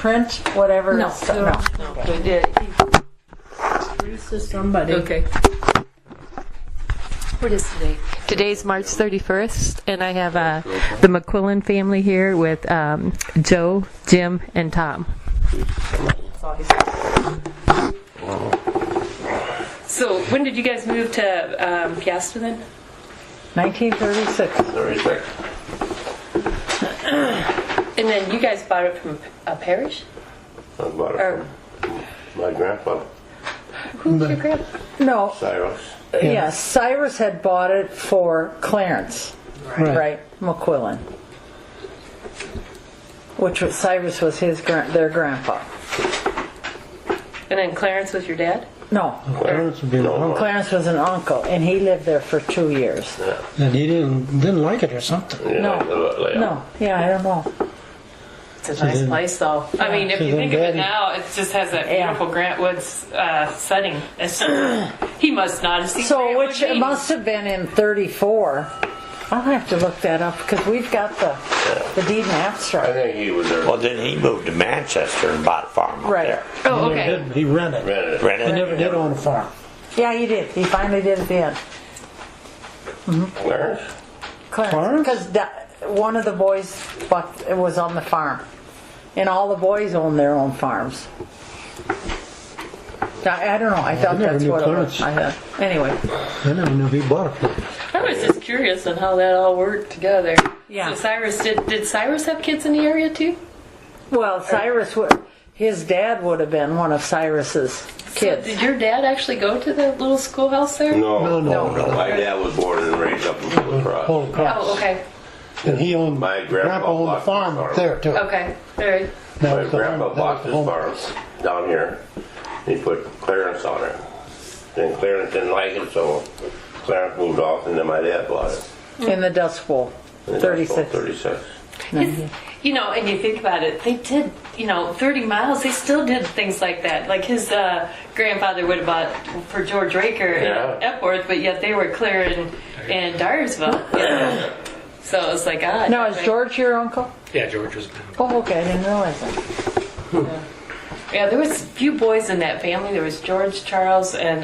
print whatever? No. We did. Bruce is somebody. Okay. What is today? Today's March 31st, and I have the Mcquillen family here with Joe, Jim, and Tom. So when did you guys move to Piasta then? 1936. 36. And then you guys bought it from a parish? I bought it from my grandpa, Who's your grandpa? No. Cyrus. Yes, Cyrus had bought it for Clarence, right? McQuillan, which was Cyrus was their grandpa. And then Clarence was your dad? No, Clarence would be an uncle. Clarence was an uncle, and he lived there for 2 years. And he didn't like it or something. Yeah, No, yeah, I don't know. It's a nice place, though. I mean, if you think of it now, it just has that beautiful Grant Woods setting. He must not have seen So, which Grant it must have been in 34. I'll have to look that up because we've got the deed and I abstract. think he was there. Well, then he moved to Manchester and bought a farm up Right. there. Oh, okay. He rented. Rented it. He Rented it? never did own a farm. Yeah, he did. He finally did at the end. Clarence? Clarence, because one of the boys was on the farm, and all the boys own their own farms. I don't know. I thought never that's knew what it was. Clarence. Anyway. I never knew he bought a farm. I was just curious on how that all worked together. Yeah. So Cyrus, did Cyrus have kids in the area too? Well, his dad would have been one of Cyrus's kids. So did your dad actually go to the little schoolhouse there? No. No. My dad was born and raised up in Holy Cross. Holy Cross. Oh, okay. And he owned, My grandpa owned the bought farm the up farm. there too. Okay. All right. That My was the grandpa home- bought that this was the farm down here. He put Clarence on it. Then Clarence didn't like it, so Clarence moved off, and then my dad bought it. In the Dust Bowl, And that's 36. 36. You know, and you think about it, they did, 30 miles, they still did things like that. Like his grandfather would have bought for George Raker in Epworth, but yet they were clear in Dyersville. So it was like, Now, is George your uncle? Yeah, George was. Oh, okay. I didn't realize that. Yeah, there was a few boys in that family. There was George, Charles, and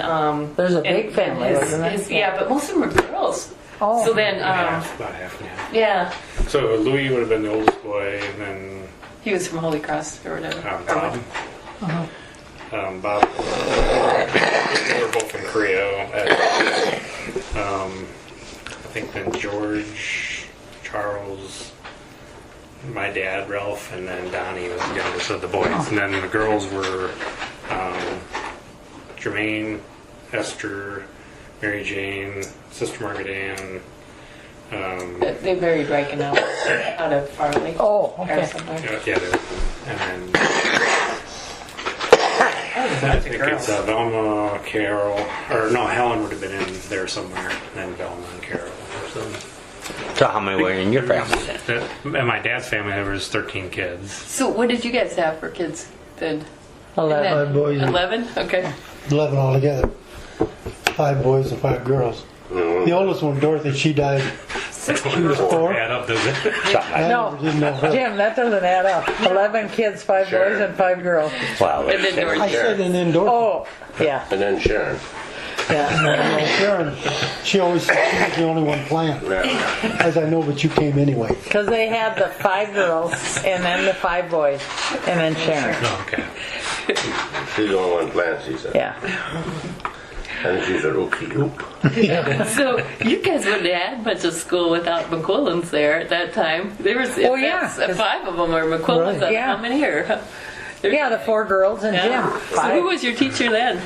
There's a big family, wasn't there? Yeah, but most of them were girls. Oh. So then, About half and half. yeah, So Louis would have been the oldest boy, and then he was from Holy Cross or whatever. Bob. Bob. They were both in Korea. I think then George, Charles, my dad, Ralph, and then Donnie was the youngest of the boys. And then the girls were Jermaine, Esther, Mary Jane, Sister Margaret Ann. They married Riken out of Farley. Oh, Or okay. somewhere. Yeah, and then I think it's Velma, Carol, or no, Helen would have been in there somewhere, and then Velma and Carol. So how many were in your family then? In my dad's family, there was 13 kids. So what did you guys have for kids then? 11. 5 boys and 11? Okay. 11 altogether. 5 boys and 5 girls. The oldest one, Dorothy, she died. She was 4. Add up, does it? I No. never did know her. Jim, that doesn't add up. 11 kids, 5 boys, and 5 girls. Well, And then I Dorothy. said and then Dorothy. Oh, yeah. And then Sharon. Yeah. Sharon, she always said she was the only one planned. Yeah. As I know, but you came anyway. Because they had the 5 girls, and then the 5 boys, and then Sharon. Oh, okay. She's the only one planned, she said. Yeah. And she said, okay, oop. So you guys wouldn't have had much of school without McQuillens there at that time. There was Oh, yeah, 5 of them were McQuillens. Right. Yeah. How many are? Yeah, the 4 girls and Yeah. Jim. So 5. who was your teacher then?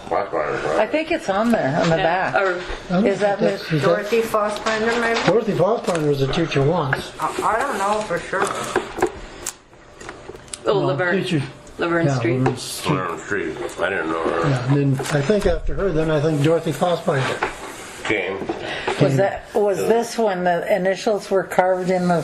I think it's on there, on the back. Or Is that Miss Dorothy Fossbinder, maybe? Dorothy Fossbinder was a teacher once. I don't know for sure. Laverne. Teacher. Laverne Yeah, Street. Laverne Street. Laverne Street. I didn't know her. Yeah, and then I think after her, then I think Dorothy Fossbinder. Came. was this when the initials were carved in the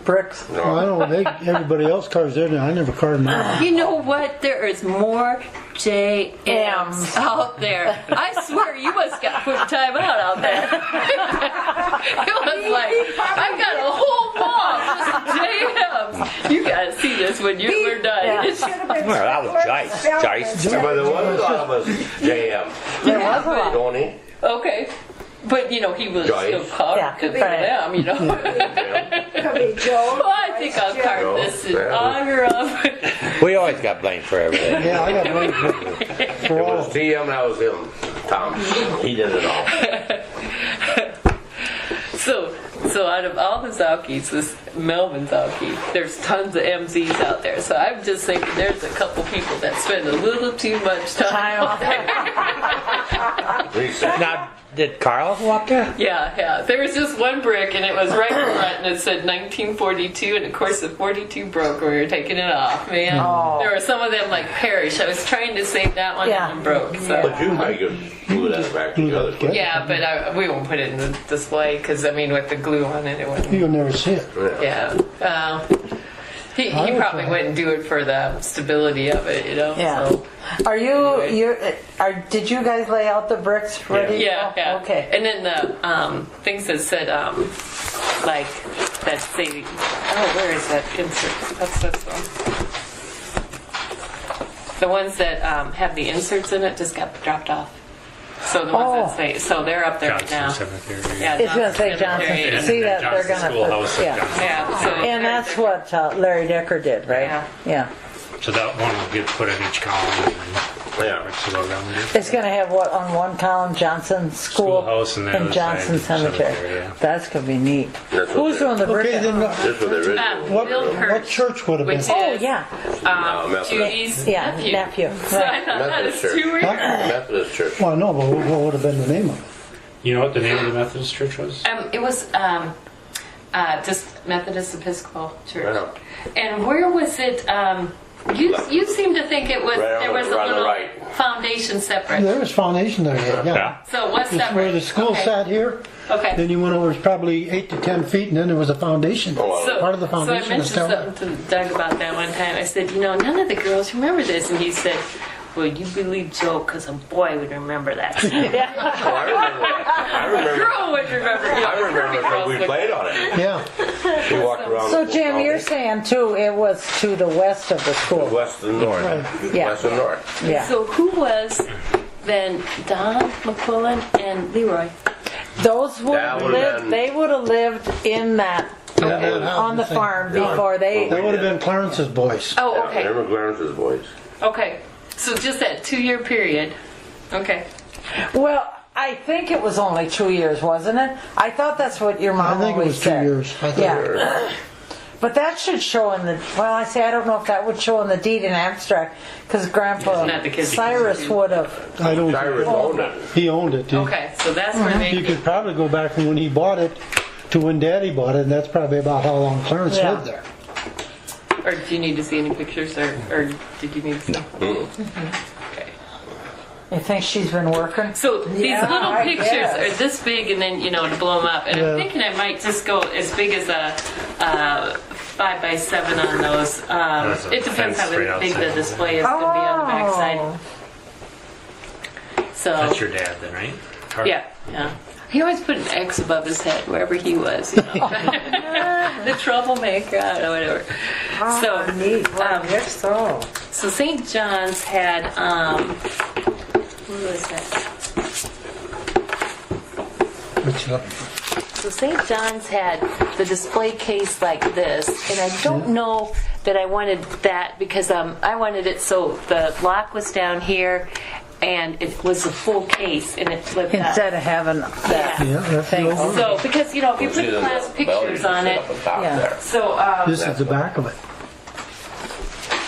bricks. Well, I know everybody else carves their name. I never carved mine. You know what? There is more JMs out there. I swear you must got put time out there. It was like, I've got a whole wall of JMs. You gotta see this when we're done. Yeah. It's- Well, that was Jice. Jice. But there was a lot of us JM. There was a lot. Tony. okay. But, you know, he was Joyce. still carved Yeah, for right. them, you know. Could be Joe. Well, I think I'll carve this in honor of... We always got blamed for everything. Yeah, I got one for It all was of them. TM, that was him. Tom. He did it all. So out of all the Zalkies, this Melvin Zalky, there's tons of MZs out there. So I'm just thinking there's a couple people that spend a little too much time out there. Reset. Now, did Carl go up there? Yeah. There was just one brick, and it was right in front, and it said 1942, and of course the 42 broke when we were taking it off, man. Oh. There were some of them like Parrish. I was trying to save that one, Yeah. and it broke. So. But you make it glue that back together. Yeah, but we won't put it in the display, because, I mean, with the glue on it, it wouldn't. You'll never see it. Yeah. He probably wouldn't do it for the stability of it, you know? Yeah. So, Are did you guys lay out the bricks ready? yeah. Okay. And then the things that said, like, that say, oh, where is that insert? That's this one. The ones that have the inserts in it just got dropped off. So the ones that say, so they're up there right now. Johnson Cemetery. Yeah, It's gonna say Cemetery. Johnson. And See then that they're Johnson gonna Schoolhouse put, at yeah. Johnson. Yeah, so And that's what Larry Decker did, right? Yeah. Yeah. So that one will get put in each column. Yeah. And so go down there. It's gonna have what on one column, Johnson School Schoolhouse and the other Johnson side, Cemetery. cemetery, yeah. That's gonna be neat. That's what Who's they- doing the brick? Okay, then This was the original. Bill what Hurst, church would have which been? is Oh yeah, No, Methodist. Judy's yeah, nephew. nephew. So I Right. thought that Methodist is church. too weird. Methodist church. Well, no, but what would have been the name of it? You know what the name of the Methodist church was? It was just Methodist Episcopal Church. Yeah. And where was it? You seem to think it was Right on there was the- a right on the little right. foundation separate. There was foundation there, yeah. So what's It's separate? where the school Okay. sat here. Okay. Then you went over, it's probably 8 to 10 feet, and then there was a foundation. Oh, well. Part of the So I foundation is mentioned down something to Doug about that one time. I said, you know, none of the girls remember this, and he said, well, you believe Joe, because a boy would remember that. Oh, I remember. Girl would remember. I remember because we played on it. Yeah. We walked around. So the Jim, you're foundation. saying too, it was to the west of the school. West and north. Yeah. West and north. Yeah. So who was then Don, Mcquillen, and Leroy? Those would That have would've lived. been- They would have lived in that on the farm before they. That would have been Clarence's boys. Oh, Yeah, okay. remember Clarence's boys. Okay. So just that 2-year period. Okay. Well, I think it was only 2 years, wasn't it? I thought that's what your mom I think it always was 2 said. years. I think. Yeah. But that should show in the. Well, I say I don't know if that would show in the deed in abstract because Grandpa Not the kids. Cyrus would have. I don't. Cyrus owned it. He owned it. Okay. So that's where they. You could probably go back from when he bought it to when Daddy bought it, and that's probably about how long Clarence Yeah. lived there. Or do you need to see any pictures, or did you need to see? Okay. You think she's been working? So these Yeah, little I pictures guess. are this big, and then to blow them up. And Yeah. I'm thinking I might just go as big as a 5x7 on those. That's a It depends how fence right big the outside. display is going to be on the backside. So That's your dad then, right? Carl? yeah. He always put an X above his head wherever he was. The troublemaker, I don't know, whatever. So Neat. Well, yes, so. So St. John's had, what was that? Which, So St. John's had the display case like this, and I don't know that I wanted that because I wanted it so the lock was down here, and it was a full case, and it flipped up. Instead of having that yeah, that's thing. the over. So because if you See put the class bell pictures used to on sit it, up on top Yeah. there. so This is the back of it.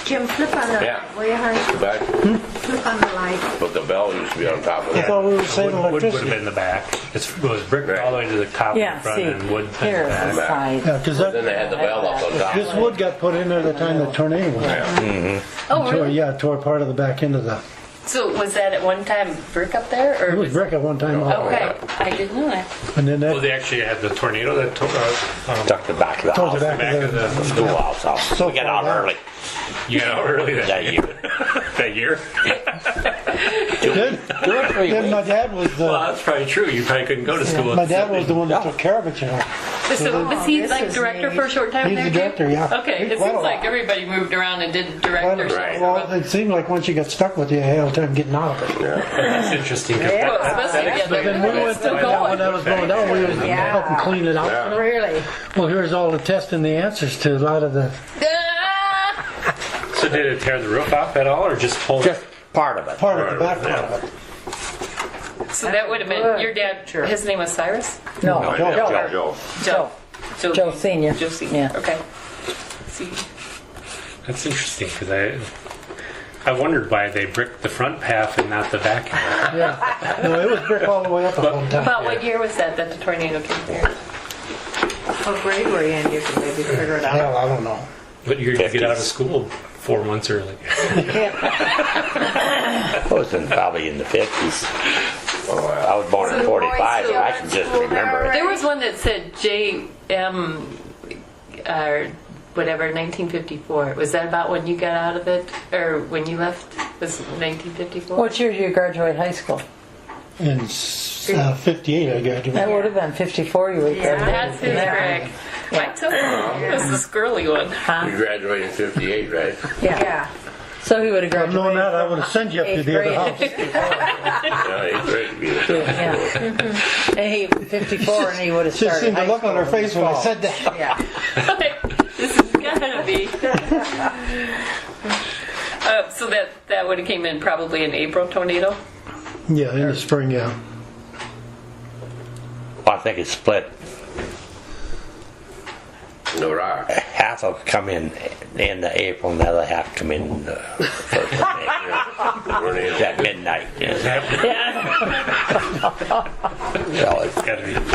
Jim, flip on the, Yeah. will you, honey? The back, Flip on the light. but the bell used to be on top of I that. thought we were saving Wood would have electricity. been in the back. It was brick all the way to the top Yeah, and front see, and wood. here's the back. side. Yeah, because Then they had the bell up on top. this wood got put in there the time the tornado was. oh Tore, really? yeah, tore part of the back end of the. So was that at one time brick up there? Or It was brick at one time. Okay, I didn't know that. And then Well, that they actually had the tornado that took Stuck the back of the towards house. the back back of of the. the Schoolhouse house. So We got far out back. early You got out early that that year. that year. Then my dad was Well, the. that's probably true. You probably couldn't go to school. My dad was the one that took care of it, you know. So was he this like is director neat. for a short time He's there the too? director, yeah. Okay, it Quite a seems like while. everybody moved around and did Quite a- directors. Well, it seemed like once you got stuck with it, you had a hard time getting out of it. That's interesting. 'cause Yeah. Well, especially that But then we it's went still when going. that was going down, we was Yeah. helping clean it out. Yeah. Really? Well, here's all the tests and the answers to a lot of the. Ah! So did it tear the roof off at all, or just pull Just it? part of it. Part of the back part of it. So that would have been your dad. His name was Cyrus. No, Joe. Joe. Joe. Joe Senior. Joe Senior. Yeah. Okay. See. That's interesting because I wondered why they bricked the front half and not the back half. Yeah. No, it was brick all the way up at one time. About what year was that the tornado came through? What grade were you in? You can maybe figure it out. Hell, I don't know. What year did you get out of 50s. school? 4 months early. I was probably in the 50s. I was born in So 45, boys and I still can at just school remember now, it. There was one that said J.M. or whatever, 1954. Was that about when you got out of it, or when you left? Was 1954? What year did you graduate high school? In 58, I graduated. That would have been 54. You would Yeah. That's his Greg. I told him it was the squirrely one. You graduated in 58, right? Yeah. So he would have If I'd graduated. known that, I would have sent you up to Eighth the other grade. house. Yeah, eighth grade would be the Yeah. And he 54, and he would have Just started seen the high look school on her in face when I fall. said that. Yeah. This has gotta be. So that would have came in probably in April tornado. Yeah, in the spring, yeah. Well, I think it's split. No rock. Half will come in the April, and the other half come in first of May. It's at midnight. So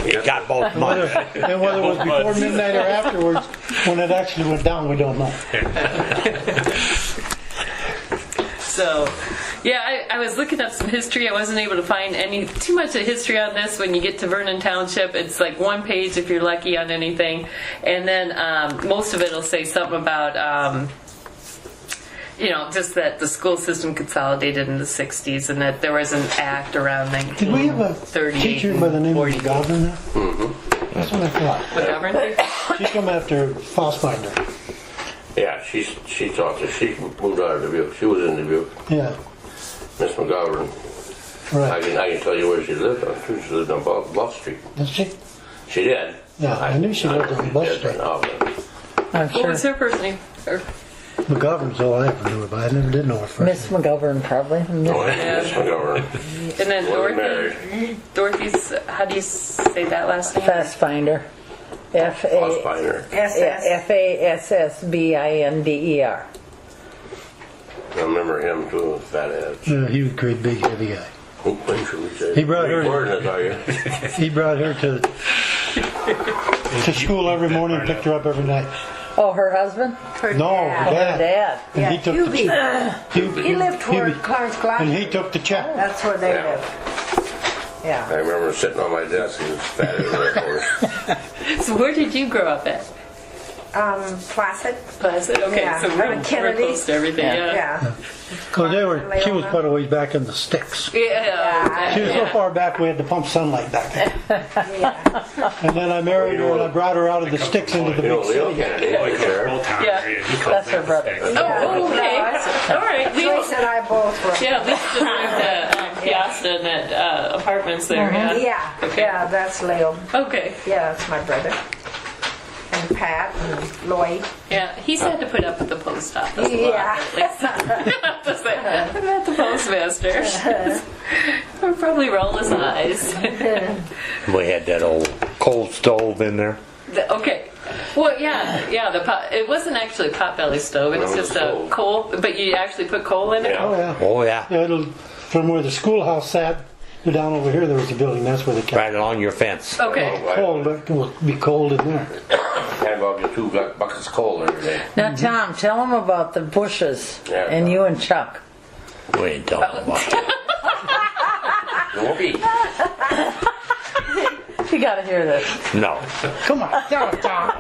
it got both months. And whether it was before midnight or afterwards, when it actually went down, we don't know. So, yeah, I was looking up some history. I wasn't able to find too much of history on this. When you get to Vernon Township, it's like one page if you're lucky on anything, and then most of it will say something about. Just that the school system consolidated in the 60s and that there was an act around Did we have a 1938. teacher by the name of McGovern there? Mm-hmm. That's what I thought. McGovern? She's come after Fossbinder. Yeah, she taught us. She moved out of Dubuque. She was in Dubuque. Yeah, Miss McGovern. I right. can tell you where she lived. She lived on Bluff Street. Did she? She did. Yeah, I knew she lived on Bluff She did, Street. but no, I'm What sure. was her first name? Or- McGovern's all I ever knew her by. I never did know her first. Miss McGovern, probably. no, Miss McGovern. And then Wasn't Dorothy. Dorothy's, how do you say that last name? Fastbinder. Fossbinder. Fassbinder. I remember him too, fat ass. Yeah, he was a great big heavy guy. What should we say? He brought her- Recording it, are you? He brought her to school every morning and picked her up every night. Oh, her husband? Her No, dad. her dad. Dad. And Yeah, he took Hubie. the He lived toward Clarence and Glass. he took the check. That's where they Yeah. live. Yeah. I remember sitting on my desk. He was fat as a horse. So where did you grow up at? Placid. Pleasant? Okay, Yeah. so we're Kennedy. close to everything. Yeah. Yeah. So she was quite a ways back in the sticks. Yeah. She was so far back we had to pump sunlight back there. Yeah. And then I married her and I brought her out of the sticks into the You know, big Leo city. Kennedy, They was call it there. Old Town Yeah. area. He calls That's that her brother. the sticks. Oh, okay. All right. Joyce and I both were. Yeah, Lisa lived at Piazza and at apartments there. Yeah. Yeah. Okay. Yeah, that's Leo. Okay. Yeah, that's my brother. And Pat and Lloyd. Yeah, he's had to put up with the post office. a lot, Yeah. at least. Just say, I'm at the postmaster. He'll probably roll his eyes. We had that old coal stove in there. Okay. Well, yeah. It wasn't actually a potbelly stove. It was No, just a stove. coal. But you actually put coal in it. Yeah. Oh yeah. Oh, yeah. Yeah, from where the schoolhouse sat, to down over here there was a building. That's where they kept Right along your fence. Okay. cold. It would be cold in there. Had about your 2 buckets of coal every day. Now, Tom, tell them about the bushes Yeah. and you and Chuck. We ain't telling them about that. Won't be. You gotta hear this. No. Come on, tell us, Tom.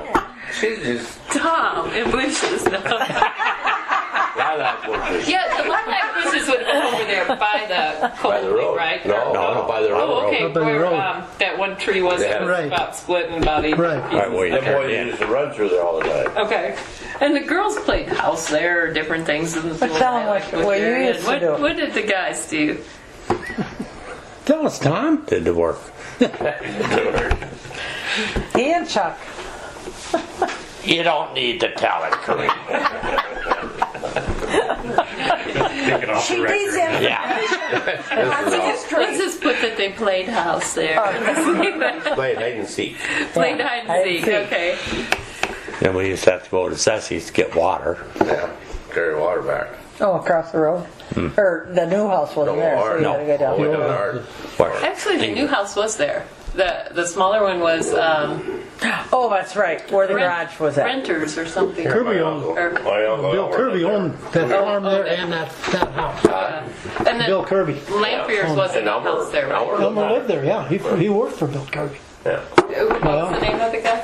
She's just Tom, it bushes now. lilac bushes. Yeah, the lilac bushes would have been over there by the By the road. right? No, by the road. Oh, okay, Up by the where road. that one tree was Yeah. that was Right. about splitting about 8 Right. pieces. Right, where you Them turned boys in. used to run through there all the time. Okay. And the girls played house there, or different things in the But tell 'em what you used to do. What did the guys do? Tell us, Tom. Did the work. He and Chuck. You don't need to tell it, Corinne. Take it off She the needs record. Yeah. That's a history. Let's just put that they played house there. Playing hide and seek. Played hide and hide and seek. seek. Okay. Then we used to have to go to Ceci's to get water. Yeah. Carry water back. Oh, across the road? Or the new house wasn't there, so you no. gotta go down. Way down the hard. Where? Actually, the new house was there. The smaller one was Oh, that's right, where the garage was at. renters or something. Kirby My owned, uncle. Or- My uncle Bill worked Kirby up there. owned that farm there and that house. And then Bill Kirby. Lamprier's wasn't And the Elmer. house there, right? Elmer lived there, yeah. He worked for Bill Kirby. Yeah. What's the name of the guy?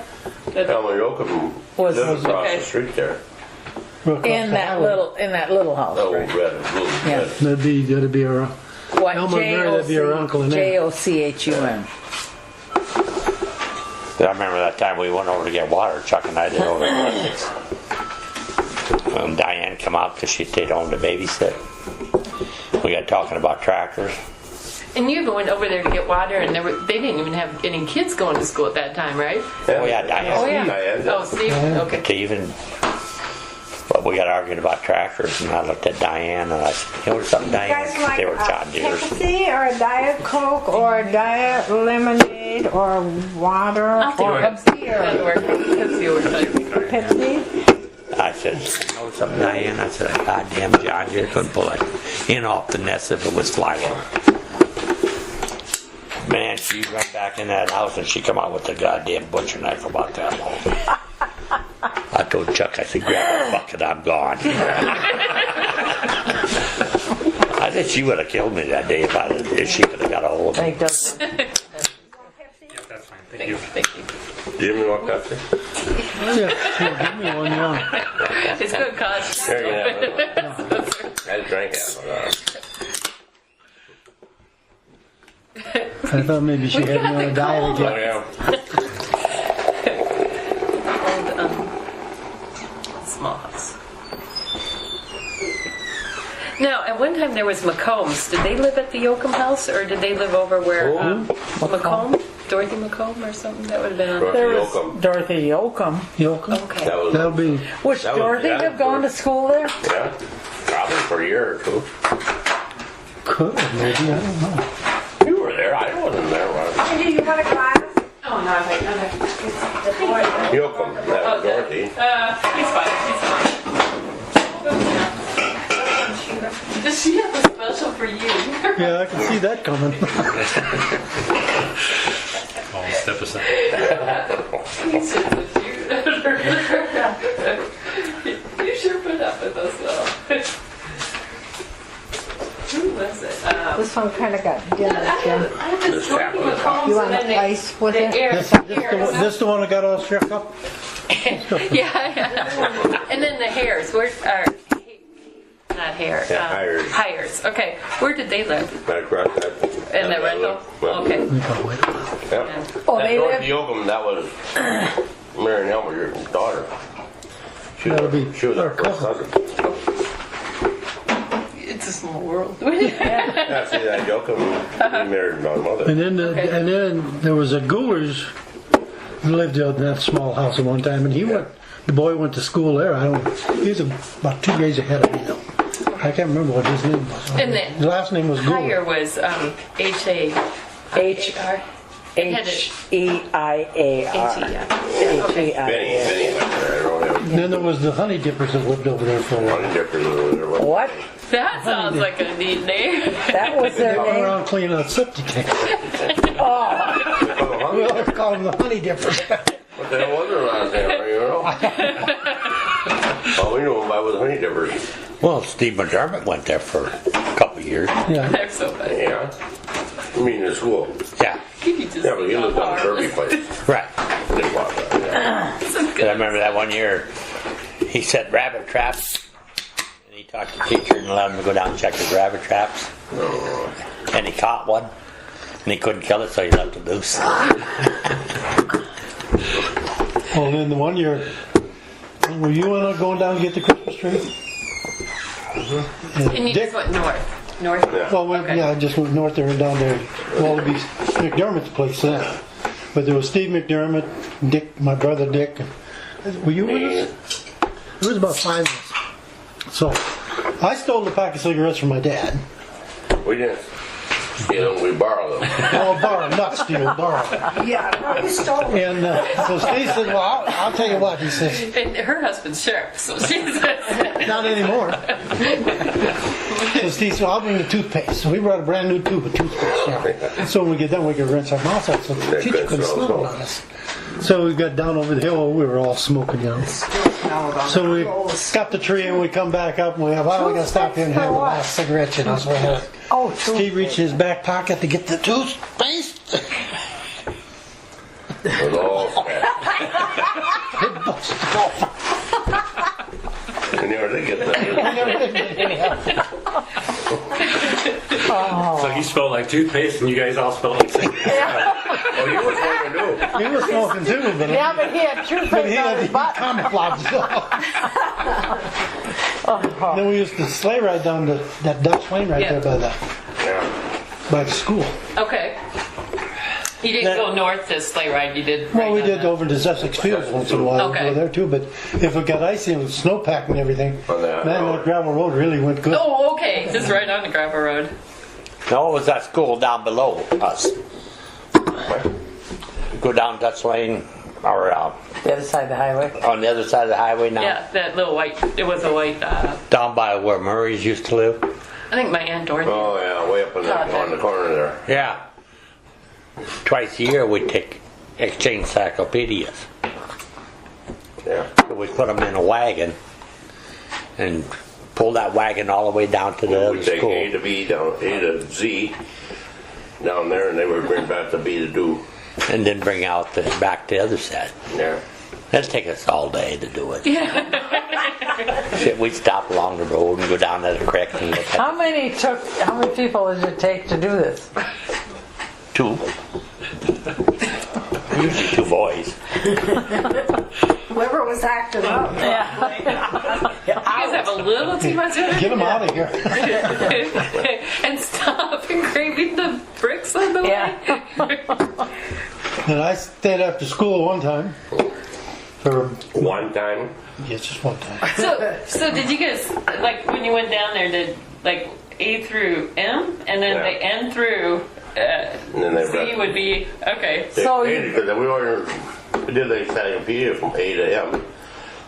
Elmer Yoakum Was- lived across okay. the street there. In that little house. The old red and blue. Yeah. That'd be our, What, Elmer Murray, that'd be her uncle in there. J-O-C-H-U-M. I remember that time we went over to get water. Chuck and I did over at Olympics. Diane come out because she stayed home to babysit. We got talking about tractors. And you went over there to get water, and they didn't even have any kids going to school at that time, right? Oh yeah, Diane. Oh yeah. Diane, Oh, Steve. Okay. To even, but we got arguing about tractors, and I looked at Diane and I said, "You know something, You guys Diane? like They were a John Deere's." Pepsi or a Diet Coke or a Diet Lemonade or water I'll take or Pepsi. That'll work. Pepsi will work. Pepsi? I said, "You know something, Diane?" I said, "Goddamn John Deere couldn't pull it in off the nest if it was flying." Man, she ran back in that house and she come out with the goddamn butcher knife about that long. I told Chuck, I said, "Grab that bucket, I'm gone." I said she would have killed me that day if she could have got a hold of me. Like those- Yeah, that's fine. Thank you. Thank you. Jimmy want Pepsi? yeah, sure, give me one, yeah. It's good cause. There you have it. I drank it. I thought maybe she had me on a diet Oh, again. yeah. Small house. Now, at one time there was McCombs. Did they live at the Yoakum house, or did they live over where McComb? Dorothy McComb or something? That would have been on. Dorothy There was Yoakum. Dorothy Yoakum. Yoakum? Okay. That was, That'll be, Which That was- Dorothy that have was gone to school there? yeah, probably for a year or two. could, maybe, I don't know. You were there. I wasn't there. Andy, you want a glass? Oh no, wait, no, no. Yoakum. That was Dorothy. He's fine. He's fine. Does she have a special for you? Yeah, I can see that coming. I'll step aside. He's just a cute. You sure put up with us though. Who was it? This one kind of got dimmer, Jim. I have this Dorothy McCombs You want and then ice with it? This the one that got all shook up? Yeah. And then the hairs. Where are not hair? Yeah, Hires. Hires. Okay. Where did they live? Right across that. In the rental. Okay. Yeah. Oh, That they Dorothy live. Yoakum, that was Mary and Elmer, your daughter. She That'll was, be she was our our first cousin. It's a small world. Yeah, see that Yoakum, he married my mother. And then, there was a Goulers who lived in that small house at one time, and the boy went to school there. He was about 2 grades ahead of me though. I can't remember what his name was. And His last name was Hire Gouler. was H-A-H-E-I-A-R. H-E-I-A-R. Benny, Benny went there. I don't know. And then there was the Honey Dippers that lived over there for a while. One difference over there. What? That sounds like a neat name. That was They their went name? around cleaning out septic tanks. Oh, We always called them the Honey Dippers. What the hell was their last name, you know? All we knew them by was honey dippers. Well, Steve McDermott went there for a couple of years. Yeah. They're so funny. Yeah. I mean, in school. Yeah, You just Yeah, but he lived on a farm. Kirby place. right. Didn't walk that. Yeah. Some But I good. remember that one year, he set rabbit traps, and he talked to the teacher and allowed him to go down and check his rabbit traps. And he caught one, and he couldn't kill it, so he left it loose. Well, then the one year, were you going down to get the Christmas tree? And you Dick, just went north. North? Yeah. well, Okay. yeah, I just went north there and down there. Wallaby McDermott's place then. But there was Steve McDermott, Dick, my brother Dick. Were you with us? It was about 5 of us. So I stole the pack of cigarettes from my dad. We didn't steal them, we borrowed them. Oh, borrow, not steal, borrow. Yeah, no, you stole it. And so Steve said, well, I'll tell you what, he says, And her husband's sheriff, so she's. not anymore. So Steve said, well, I'll bring the toothpaste. So we brought a brand new tube of toothpaste. Yeah. So when we get done, we can rinse our mouths out so the That teacher good couldn't smell, smell it on us. So we got down over the hill, we were all smoking, you know. So we got the tree and we come back up and we have, well, we got to stop here and have the last cigarette, you know. So we had Steve reached in his back pocket to get the toothpaste. It was all scratched. It busted off. We never did get that. So he smelled like toothpaste, and you guys all smelled like cigarettes. Oh, you was going to do. He was smoking too, but Yeah, but he had but toothpaste he on had his the butt. camouflage. Then we used to sleigh ride down to that Dutch lane right Yeah. there Yeah. by the school. Okay. You didn't go north to sleigh ride, you did. Well, right we down did the- over to Sussex Fields once in a while. Okay. Go there too, but if it got icy and snowpack and everything, On that man, road. that gravel road really went good. Oh, okay. Just right on the gravel road. No, it was that school down below us. Go down Dutch Lane, or The other side of the highway. on the other side of the highway now. Yeah, that little white. It was a white. Down by where Murray's used to live. I think my aunt Dorothy. Oh, yeah, way up in on the corner there. Yeah. Twice a year we'd take exchange encyclopedias. Yeah. So we'd put them in a wagon and pull that wagon all the way down to the We other would take school. A to B down, A to Z down there, and they would bring back the B to do. And then bring out back the other side. Yeah. That'd take us all day to do it. Shit, we'd stop along the road and go down to the creek and look at How many people did it take to do this? 2. Usually 2 boys. Whoever was acting up. You guys have a little too much energy. Get them out of here. And stop engraving the bricks on the way. Yeah. And I stayed after school one time for One time, just one time. So did you guys, like, when you went down there, did, like, A through M, and then Yeah. the N through and then they C would be, okay. So because we did the encyclopedia from A to M.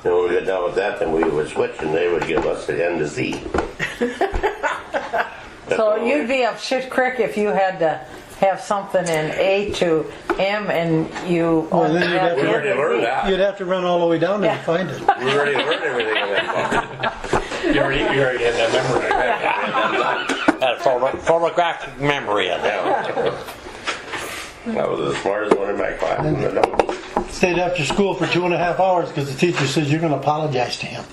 And when we got done with that, then we would switch, and they would give us the N to Z. So you'd be up shit creek if you had to have something in A to M and you Well, only then you'd had have We to N already to learned Z. that. You'd have to run all the way down there to find it. We already learned everything in that book. You already had that memorized. Had a photographic memory of that. I was the smartest one in my class. Stayed after school for 2.5 hours because the teacher says you're going to apologize to him.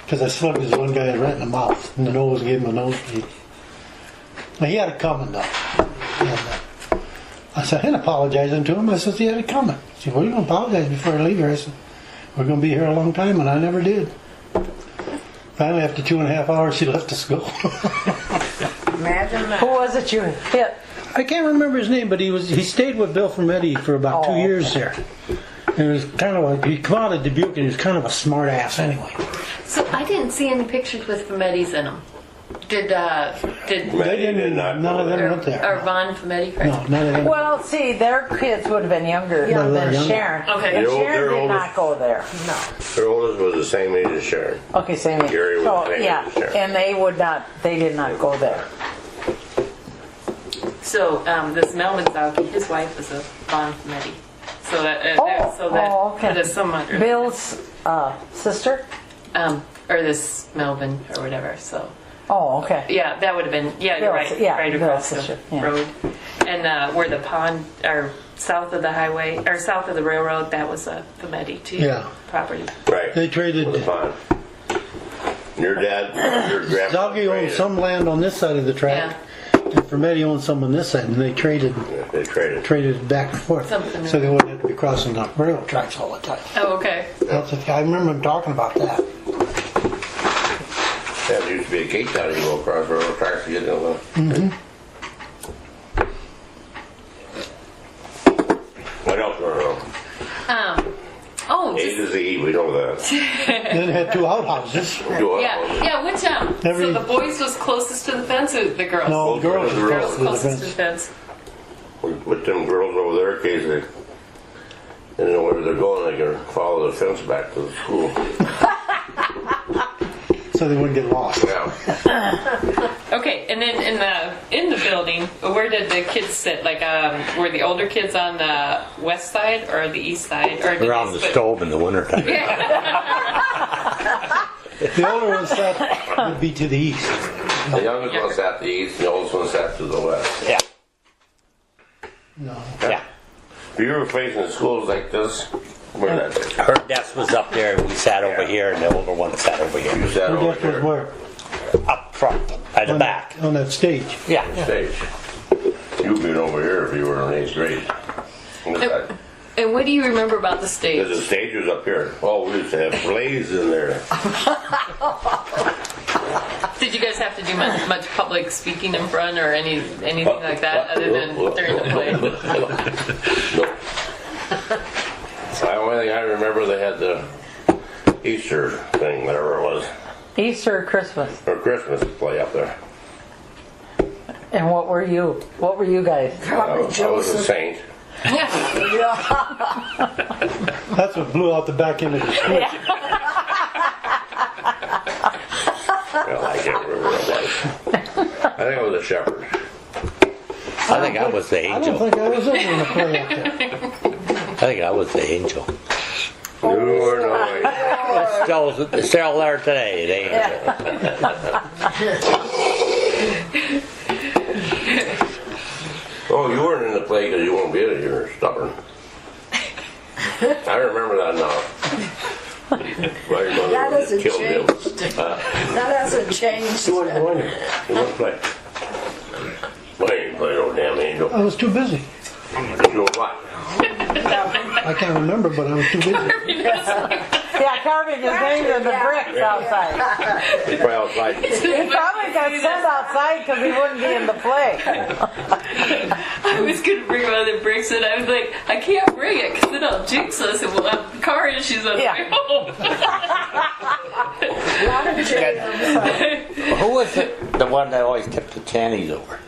Because I slugged this one guy right in the mouth, and the nose gave him a nosebleed. Now, he had it coming though. And, I said, I ain't apologizing to him. I said, he had it coming. He said, well, you're going to apologize before I leave here. I said, we're going to be here a long time, and I never did. Finally, after 2.5 hours, she left the school. Imagine Who that. was it you hit? I can't remember his name, but he stayed with Bill Fermetti for about 2 years there. And it was kind of like, he come out of Dubuque, and he was kind of a smart ass anyway. So I didn't see any pictures with Fumettis in them. Did They didn't, not none go of them or, went there. or Von Fumetti, correct? No, none of them. Well, see, their kids would have been younger Yeah, than they're younger. Sharon. Okay. And They're old- Sharon they're did older. not go there. No. Her oldest was the same age as Sharon. Okay, same age. Gary was So, the same yeah, age as Sharon. and they did not go there. So this Melvin Zauke, his wife was a Von Fumetti. So that okay. that is some under. Bill's sister? or this Melvin or whatever. So Oh, okay. yeah, that would have been you're Bill's, right, yeah, right across Bill's the sister, yeah. road, and where the pond or south of the highway or south of the railroad, that was a Cometti too. Yeah. Property. Right. They traded. With the pond. Your dad, your grandpa. Doggy owned some land on this side of the track, and Fermetti owned some on this side, and they traded They traded. it back and forth, Something so they wouldn't have to be crossing the railroad tracks all the time. Oh, okay. I remember him talking about that. Yeah, there used to be a gate down you go across railroad tracks to get in the. What else were there? Oh, A to Z, we know that. Then it had two outhouses. yeah. Which Every- so the boys was closest to the fence, or the girls? No, the girls The were girls close to the Closest to the fence. fence. We put them girls over there in case they didn't know where they're going. They can follow the fence back to the school. So they wouldn't get lost. Yeah. Okay, and then in the building, where did the kids sit? Like, were the older kids on the west side or the east side? Or did They're they on the split? stove in the wintertime. The older one sat would be to the east. The youngest one sat to the east, and the oldest one sat to the west. Yeah. No. Yeah. If you were facing the schools like this, where that Her desk was up there, and we sat over here, and the older one sat over you here. sat Her over desk was there where? Up front, at the On back. on that stage. Yeah. stage. You'd been over here if you were in 8th grade. Because And what do you remember about the the stage? stage was up here. Oh, we used to have blaze in there. Did you guys have to do much public speaking in front or anything like that other than during the play? Nope. The only thing I remember, they had the Easter thing, whatever it was, Easter or Christmas. or Christmas play up there. And what were you? What were you guys? I was a saint. That's what blew out the back end of the switch. Well, I can't remember what it was. I think I was a shepherd. I think I was the I don't angel. think I was ever in a play up there. I think I was the angel. You were no way. It's still there today, the angel. Oh, you weren't in the play because you won't be in it. You're stubborn. I remember that now. My mother That hasn't killed him. That hasn't changed. You wouldn't go in there. You wouldn't play. Well, you didn't play no damn angel. I was too busy. You know what? I can't remember, but I was too busy. Yeah, carving his name in the bricks outside. He's probably outside. He probably got sent outside because he wouldn't be in the play. I was gonna bring one of the bricks, and I was like, I can't bring it because then I'll jinx us, and we'll have car issues on the Yeah. way home. Who was the one that always tipped the channies over?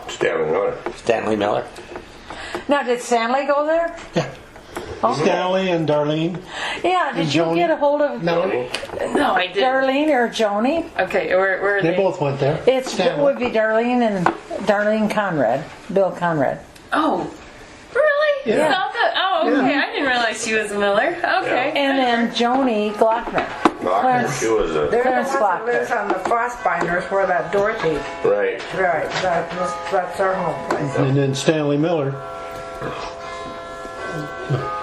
Standing on it. Stanley Miller? Now, did Stanley go there? Stanley and Darlene. Yeah, did you Joni. get a hold of Melanie. No, I didn't. Darlene or Joni? Okay, where are They they? both went there. It Stanley. would be Darlene and Darlene Conrad, Bill Conrad. Oh, really? Yeah. Not that. Oh, okay. I didn't realize she was a Miller. Okay. And then Joni Glockner. Clarence. She was a... They're the Clarence ones that Glockner. lives on the Frostbinders where that Dorothy. Right. Right, that's our home place. And then Stanley Miller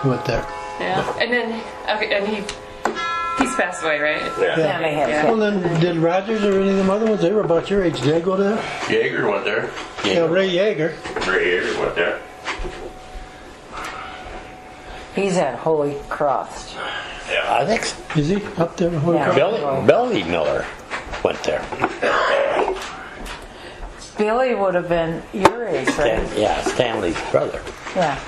went there. Yeah. And then, okay, and he's passed away, right? Yeah. Stanley had Yeah. Well, then did Rogers or any of them other ones? They were about your age. Did they go there? Jaeger went there. Yeah, Ray Yeager. Ray Yeager went there. He's at Holy Cross. I think so. Is he up there? Yeah. Billy Miller went there. Billy would have been your age, right? Stanley's brother. Yeah.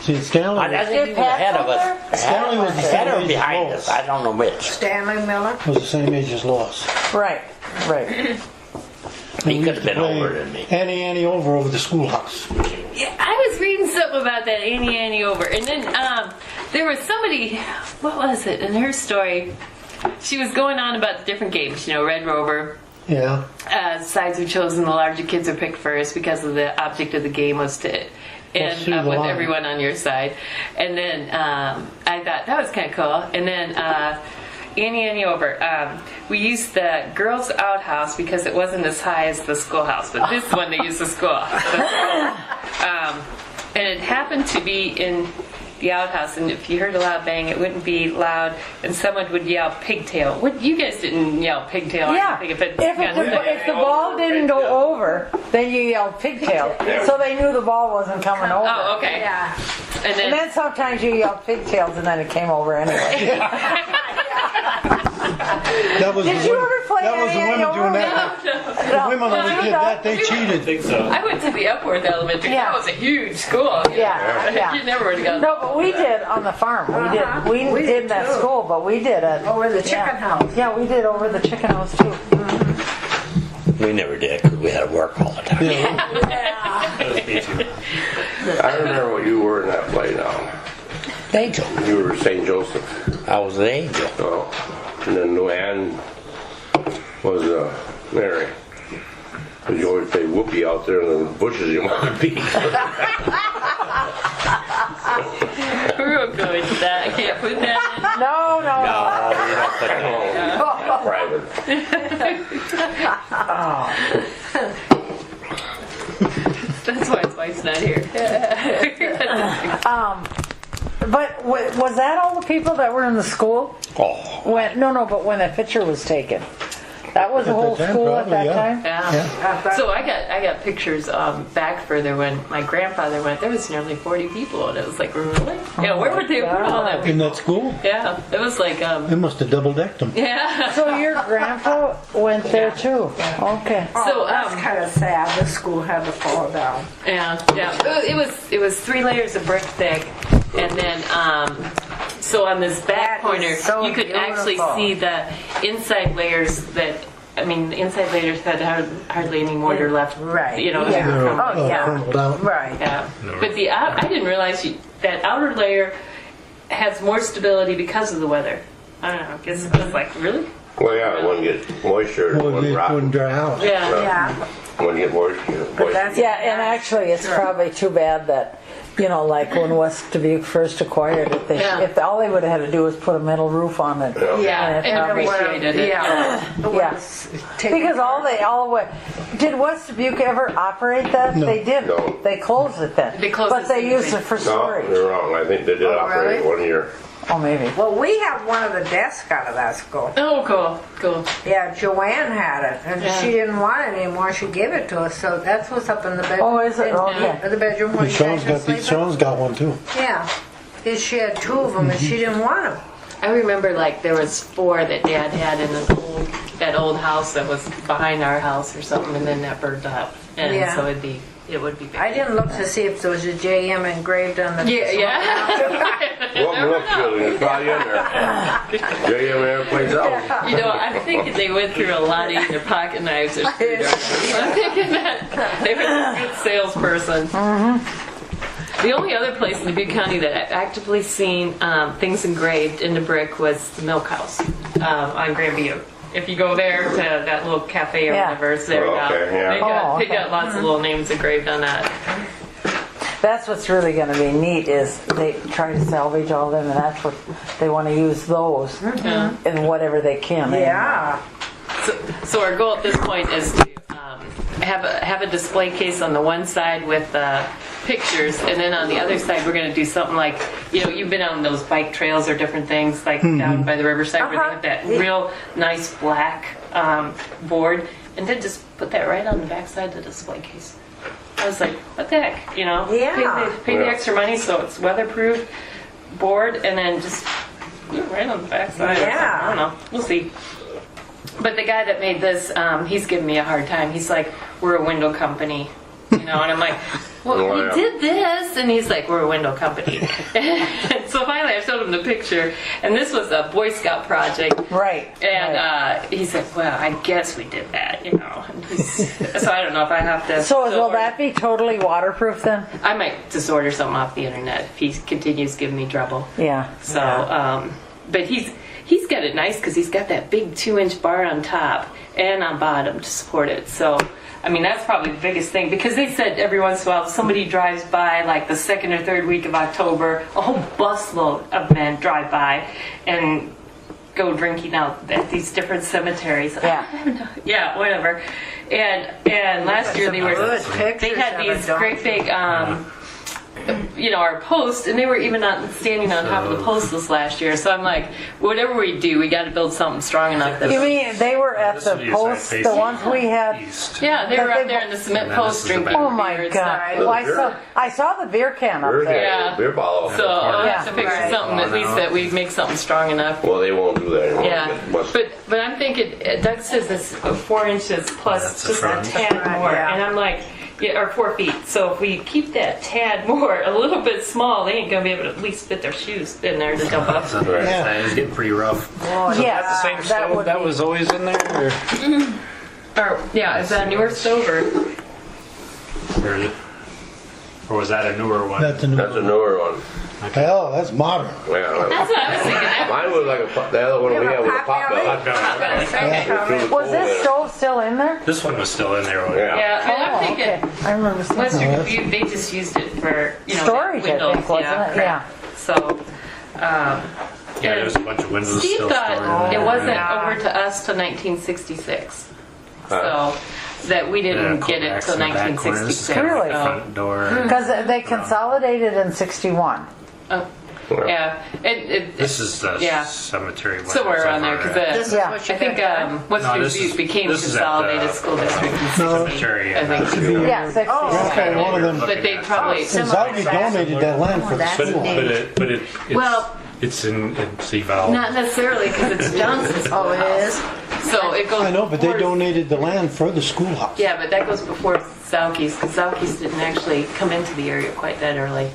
See, Stanley. I think he was ahead of us. Stanley was the Ahead same or age as behind Lois. us. I don't know which. Stanley Miller. Was the same age as Lois. Right, right. He could have been older than me. Annie over the schoolhouse. Yeah, I was reading something about that Annie over, and then there was somebody. What was it in her story? She was going on about the different games. You know, Red Rover. Yeah. Sides were chosen. The larger kids are picked first because of the object of the game was to end see up the with line. everyone on your side. And then I thought that was kind of cool. And then Any over. We used the girls' outhouse because it wasn't as high as the schoolhouse, but this one they used the schoolhouse. And it happened to be in the outhouse, and if you heard a loud bang, it wouldn't be loud, and someone would yell pigtail. What, you guys didn't yell pigtail? Yeah. If If the ball didn't go over, then you yelled pigtail. So they knew the ball wasn't coming over. Oh, okay. Yeah. And And then sometimes you yelled pigtails and then it came over anyway. That was Did the you women- ever play That was the any women doing of that. The women that did that, they cheated. think so. I went to the Epworth Elementary. Yeah. That was a huge school. Yeah. You never would have gone. No, but we did on the farm. We did that school, but we did it. Over the chicken house. Yeah, we did over the chicken house too. We never did because we had to work all the time. That was me too. I remember what you were in that play now. Angel. You were St. Joseph. I was the angel. Oh. And then Luann was Mary. Because you always play whoopee out there in the bushes you want to be. We won't go into that. I can't put that No, no, no. Private. in. That's why his wife's not here. But was that all the people that were in the school? Oh, But when that picture was taken, that was the At whole that time, school at probably, that yeah. time. Yeah. So I got pictures back further when my grandfather went. There was nearly 40 people, and it was like, really? Yeah. Where would they put all that? In that school, Yeah. It was like they must have double decked them. yeah. So your grandpa went there too. Okay. So That's kind of sad. The school had to fall down. Yeah. It was 3 layers of brick thick, and then so on this back That is corner so you could actually beautiful. see the inside layers that. I mean, the inside layers had hardly any mortar left. Right. You know. Yeah. They're from- Oh, yeah. crumbled out. Right. Yeah. But I didn't realize that outer layer has more stability because of the weather. I don't know. I guess I was like, really? Well, yeah, it wouldn't get moisture. It Well, wouldn't it rot. wouldn't dry out. Yeah. Yeah. Wouldn't get moisture. that's- Yeah, and actually, it's probably too bad that, like when West Dubuque first acquired it, Yeah. if all they would have had to do was put a metal roof on it. Yeah. And it And probably- appreciated it. Yeah. Yeah. Because all the way. Did West Dubuque ever operate that? No. They didn't. No. They closed it then. They closed but it they soon, used they- it for No, storage. you're wrong. I think they did operate really? 1 year. Oh, maybe. Well, we have one of the desks out of that school. Oh, cool. Yeah, Joanne had it, and Yeah. she didn't want it anymore. She gave it to us, so that's what's up in the bedroom. Oh, is it? In Okay. the bedroom where And you Sean's guys are got sleeping. Sean's got one too. Yeah, 'cause she had 2 of them, and she didn't want them. I remember like there was 4 that Dad had in that old house that was behind our house or something, and then that burned up, and Yeah. so it would be big. I didn't look to see if there was a JM engraved on the. Yeah. Welcome up, children. It's probably in there. JM Airplanes out. You know, I'm thinking they went through a lot of either pocket knives or screwdrivers. I'm thinking that they were a good salesperson. The only other place in Dubuque County that I've actively seen things engraved into brick was the Milk House on Grandview. If you go there to that little cafe or Yeah. whatever, it's there Oh, now. okay, yeah. They got lots of little names engraved on that. That's what's really going to be neat is they try to salvage all them, and that's what they want to use those in whatever they can. Yeah. So our goal at this point is to have a display case on the one side with pictures, and then on the other side we're going to do something like, you've been on those bike trails or different things like down by the riverside where they have that real nice black board, and then just put that right on the back side of the display case. I was like, what the heck, Yeah. Pay the extra money so it's weatherproof board, and then just put it right on the back side. Yeah. I don't know. We'll see. But the guy that made this, he's giving me a hard time. He's like, we're a window company, and I'm like, well, Oh, we yeah. did this, and he's like, we're a window company. So finally I showed him the picture, and this was a Boy Scout project. Right. And he said, well, I guess we did that, And so I don't know if I have to. So will that be totally waterproof then? I might just order something off the internet if he continues giving me trouble. Yeah. So, but he's got it nice because he's got that big 2-inch bar on top and on bottom to support it. So, I mean, that's probably the biggest thing, because they said every once in a while somebody drives by, like the 2nd or 3rd week of October, a whole busload of men drive by and go drinking out at these different cemeteries. Yeah. Yeah, whatever. And last year they had these great big our posts, and they were even not standing on top of the posts this last year. So I'm like, whatever we do, we got to build something strong enough. You mean they were at This the would be posts, side the ones we had? East. Yeah, they were But up there in the cement And then post this is the drinking. back. Oh my beer and God! stuff. Well, I saw the beer can up Beer there. Yeah. beer bottle. So I'll have to Yeah. figure something at least that we make something strong enough. Well, they won't do that anymore. Yeah, But but I'm thinking Doug says it's 4 inches plus That's the just a front. tad more, yeah. and I'm like, yeah, or 4 feet. So if we keep that tad more, a little bit small, they ain't gonna be able to at least fit their shoes in there to dump up. Yeah. It's getting pretty rough. Yes, The same that stove would that be- was always in there? Or? Or yeah, is that a newer stove or? Or is it? Or was that a newer one? That's a new that's a one. newer one. Hell, that's modern. Yeah. That's what I was thinking. Mine was like the other one we had was a pot belly. Hot belly. Okay. Was this stove still in there? This one was still in there. Yeah. Yeah, I mean, I'm Oh, thinking. okay. I remember seeing Western that. Compute, they just used it for Storage, I windows, think, wasn't it? crap. Yeah. So, Yeah, there's a bunch of windows Steve still thought stored in it there. wasn't over to us till 1966. So that we didn't get it till 1966. Really? So, Front door. Because they consolidated in '61. yeah, This is the Yeah. cemetery. one somewhere that's around there over because at- This is Yeah. what you I think No, Western this Butte is- became this is at consolidated the- school district in cemetery. I think. Yeah, 60. Okay, one of them. But they probably Zalgi donated that land for the That's school. But Well- it's evolved. not necessarily because it's Johnson's. Oh, it is? So it goes. I know, but they before- donated the land for the schoolhouse. Yeah, but that goes before Zalki's because Zalki's didn't actually come into the area quite that early.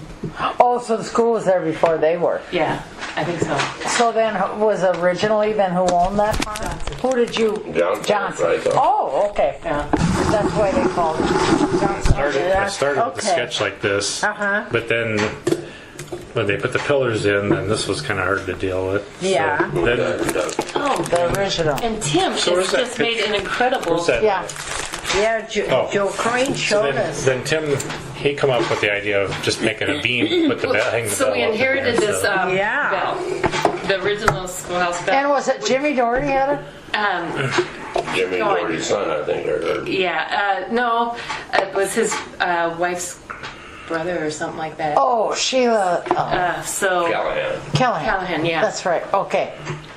Oh, so the school was there before they were. Yeah, I think so. So then, was originally then who owned that farm? Who did you? Johnson. Right, Oh, okay. Yeah. That's why they called it. I started with a sketch like this, but then when they put the pillars in, then this was kind of hard to deal with. Yeah. So then, Oh, The original. and Tim So where's has that just made picture? an incredible. where's that? Yeah. Yeah, Oh. Joe Crane showed then, us. then Tim, he come up with the idea of just making a beam, put the bell, hang the So bell we up in inherited there, this so- Yeah. bell, the original schoolhouse bell. And was it Jimmy Doherty had it? Jimmy Doherty's son, I think. No, it was his wife's brother or something like that. Oh, Sheila So Callahan. Callahan. Callahan, yeah. That's right. Okay.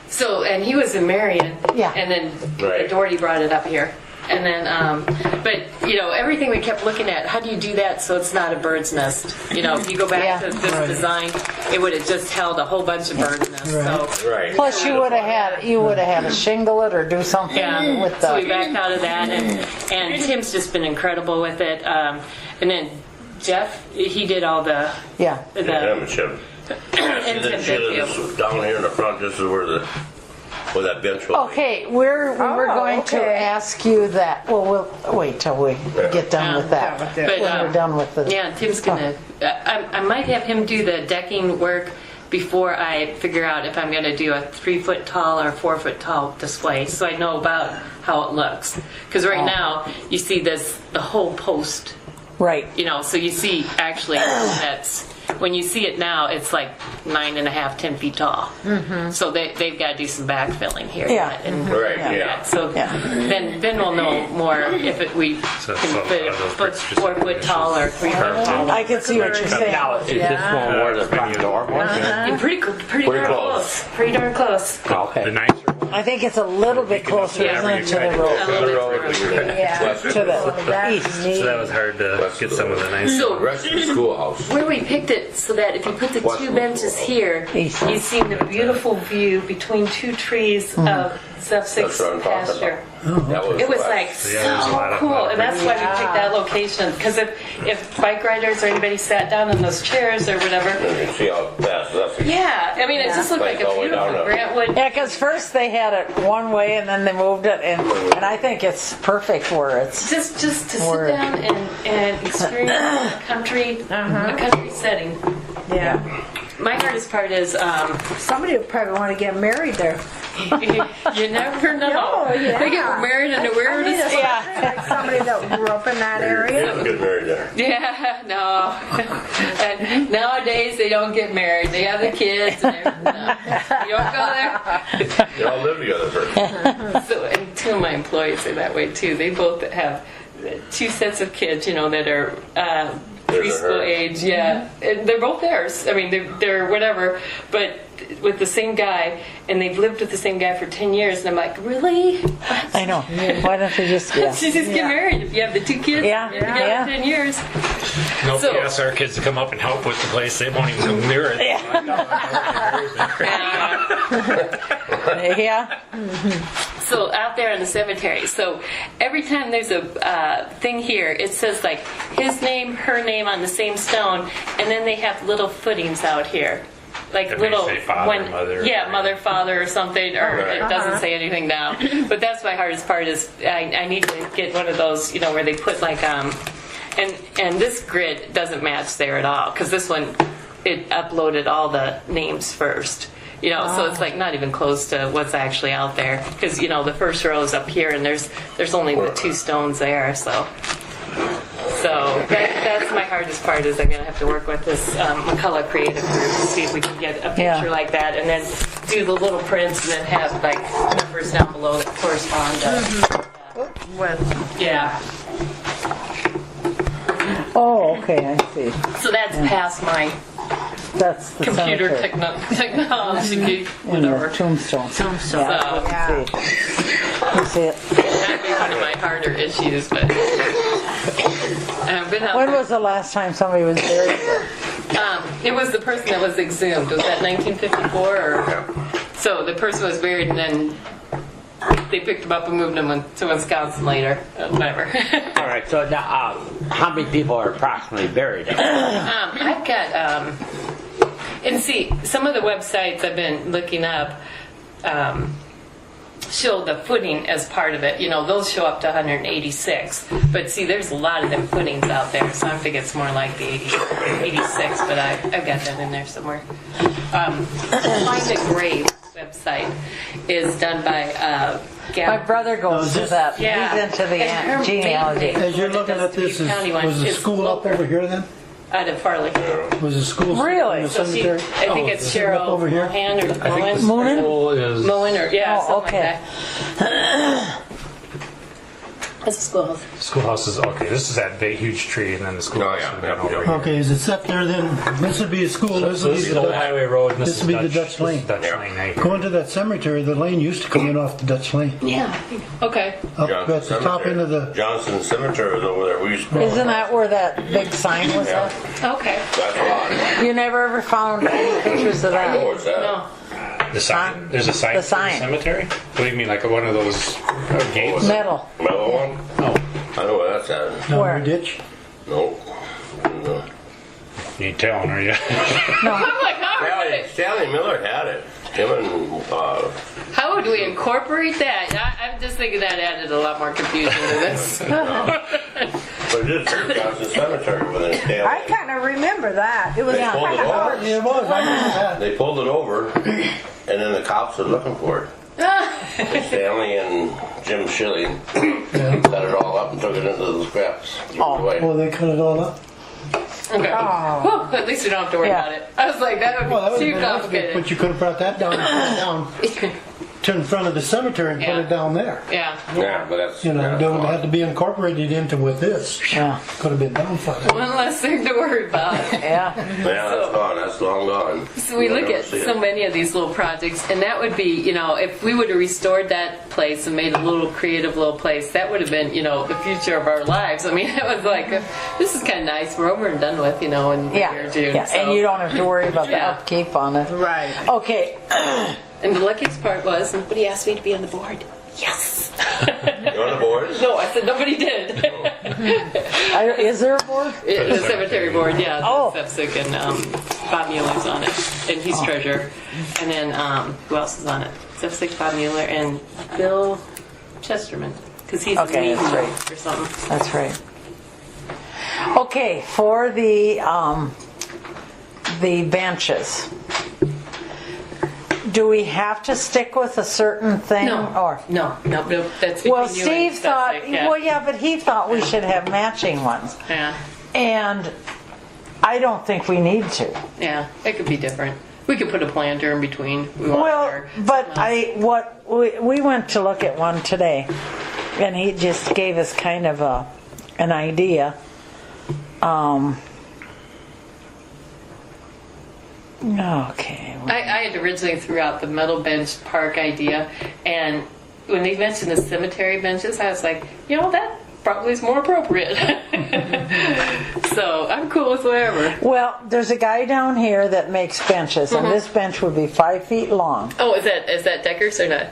So, and he was in Marion. Yeah. And then Right. Doherty brought it up here. And then, but everything we kept looking at, how do you do that so it's not a bird's nest? If you go back Yeah. to this design, it would have just held a whole bunch of bird's nests. So, Right. Plus, you would have had to shingle it or do something yeah. with So we the. backed out of that, and Tim's just been incredible with it. And then Jeff, he did all the. Yeah. Yeah, Michelle. And See Tim that did Sheila too. that's down here in the front, this is where that bench was. Okay, we're going to okay. ask you that. Well, we'll wait till we get done with that. But, When we're done with the. Yeah, Tim's gonna. I might have him do the decking work before I figure out if I'm gonna do a 3 foot tall or 4 foot tall display, so I know about how it looks. Because right now you see the whole post. Right. So you see actually that's when you see it now, it's like 9.5, 10 feet tall. Mm-hmm. So they've got to do some backfilling here. Yeah. And Right, Yeah. yeah. So then we know more if we So can put it those bricks just 4 foot tall or 3 foot tall. I can see what you're saying. Now, is this one where the front door was? Yeah, pretty darn close. Pretty darn close. The Okay. nicer one. I think it's a little bit closer, Yeah. isn't it, to the road? A little bit further. Yeah. To the east. So that was hard to get some of the nice. The So rest of the schoolhouse. where we picked it so that if you put the West two of benches here, East. you see the beautiful view between two trees of That's Suffolk's what I'm talking pasture. about. That was It was west. like Yeah, there's a lot so of- cool, and that's why we picked that location. Because if bike riders or anybody sat down in those chairs or whatever, You see how fast that's. yeah, I mean, it just looked like Like all a the way down beautiful there. Grantwood. Yeah, because first they had it one way and then they moved it, and I think it's perfect where it's. Just to sit Word. down and experience a country setting. Yeah. My hardest part is Somebody would probably want to get married there. You never know. Oh, yeah. They get married in the weirdest. Like somebody that grew up in that area. People get married there. Yeah, no. And nowadays they don't get married. They have the kids and everything. No. You don't go there. They all live together first. So, and two of my employees are that way too. They both have two sets of kids, that are preschool age. Yeah, and they're both theirs. I mean, they're whatever, but with the same guy, and they've lived with the same guy for 10 years. And I'm like, really? I know. Why don't you just, yeah. You just get married if you have the two kids. Yeah. You're together Yeah. 10 years. Nope, So- we ask our kids to come up and help with the place. They won't even come near it. Yeah. So out there in the cemetery, so every time there's a thing here, it says like his name, her name on the same stone, and then they have little footings out here. Like That may little say father, mother. yeah, mother, father, or something, or Right. it doesn't say anything down. But that's my hardest part is I need to get one of those, where they put like and this grid doesn't match there at all because this one it uploaded all the names first. So it's like not even close to what's actually out there because the first row is up here and there's only the two stones there. So that's my hardest part is I'm gonna have to work with this McCullough creative group to see if we can get a picture Yeah. like that and then do the little prints and then have like numbers down below that correspond to yeah. Oh, okay, I see. So that's past my That's the computer cemetery. technology, In the whatever. tombstone. So Yeah. Yeah. You see it. that'd be one of my harder issues, but I've been out When there. was the last time somebody was buried there? It was the person that was exhumed. Was that 1954? Or so the person was buried, and then they picked him up and moved him to Wisconsin later. Whatever. All right, so now, how many people are approximately buried? I've got and see some of the websites I've been looking up. Show the footing as part of it. Those show up to 186. But see, there's a lot of them footings out there, so I think it's more like the 86, but I've got that in there somewhere. Find the Grave website is done by My brother goes to that. Yeah. He's into the And her genealogy. main thing- As you're looking at this, County one was the is school up over here then? out of Farley. Was the school Really? in the So she, cemetery? I think it's is it Cheryl up over here? Mohan or Mohan. Moonin? School is Mohan or yeah, Oh, something okay. like that. That's the schoolhouse. schoolhouse is okay. This is that big huge tree, and then the schoolhouse. yeah, would be yeah, over yeah. here. Okay, is it set there then? This would be a school, this So would this be is the Old Dutch. Highway Road, and This would be the Dutch lane. Dutch Yeah. lane. Right? Going to that cemetery, the lane used to come in off the Dutch lane. Yeah. Okay. Up Johnson at the top Cemetery. end of the, Johnson Cemetery was over there. We used to Isn't that where that big sign was Yeah. at? Okay. That's why. You never ever found any pictures of I know that? what's that. No. The sign. There's a sign. The for sign. cemetery. What do you mean, like one of those gates? Metal. Mellow one? Oh, I know where that's at. down Where? the ditch. No. No. you ain't telling, are you? I'm like, Stanley Miller had it. Him and how would we incorporate that? I'm just thinking that added a lot more confusion to this. but it is Johnson Cemetery within I Stanley. kind of remember that. It was They pulled kind it of over. hard. Yeah, it was, I remember that. They pulled it over, and then the cops were looking for it. And Stanley and Jim Shilling cut it all up and took it into the scraps. Away. Oh, they cut it all up? Okay. Whew, at least we don't have to worry Yeah. about it. I was like, that would Well, that would be have too been nice, complicated. but you could have brought that down, and put it down to in front of the cemetery and put Yeah. it down there. Yeah. Yeah, but that's You know, that's it don't fine. have to be incorporated into with this. Yeah. Could have been done for it. One less thing to worry about. Yeah. Yeah, that's gone. That's long gone. So we You'll look never at see so it. many of these little projects, and that would be, if we would have restored that place and made a little creative little place, that would have been, the future of our lives. I mean, it was like, this is kind of nice. We're over and done with, in a Yeah. year or two. Yeah. So. And you don't have to worry about the Yeah. upkeep on it. Right. Okay. And the luckiest part was nobody asked me to be on the board. Yes. You on the board? No, I said nobody did. Is there a board? The cemetery board, yeah. Oh. Sepsic and Bob Mueller's on it, and he's treasurer. And then who else is on it? Sepsic, Bob Mueller, and Bill Chesterman, because he's Okay, a that's meeting right. or something. That's right. Okay, for the benches. do we have to stick with a certain thing? No, Or no. That's between well, you and Steve thought. Stephanie, yeah. Well, yeah, but he thought we should have matching ones, Yeah, and I don't think we need to. yeah, it could be different. We could put a planter in between. We want Well, or but something else. we went to look at one today, and he just gave us kind of an idea. Okay. I had originally threw out the metal bench park idea, and when they mentioned the cemetery benches, I was like, that probably is more appropriate. So I'm cool with whatever. Well, there's a guy down here that makes benches, and this bench would be 5 feet long. Oh, is that Deckers or not?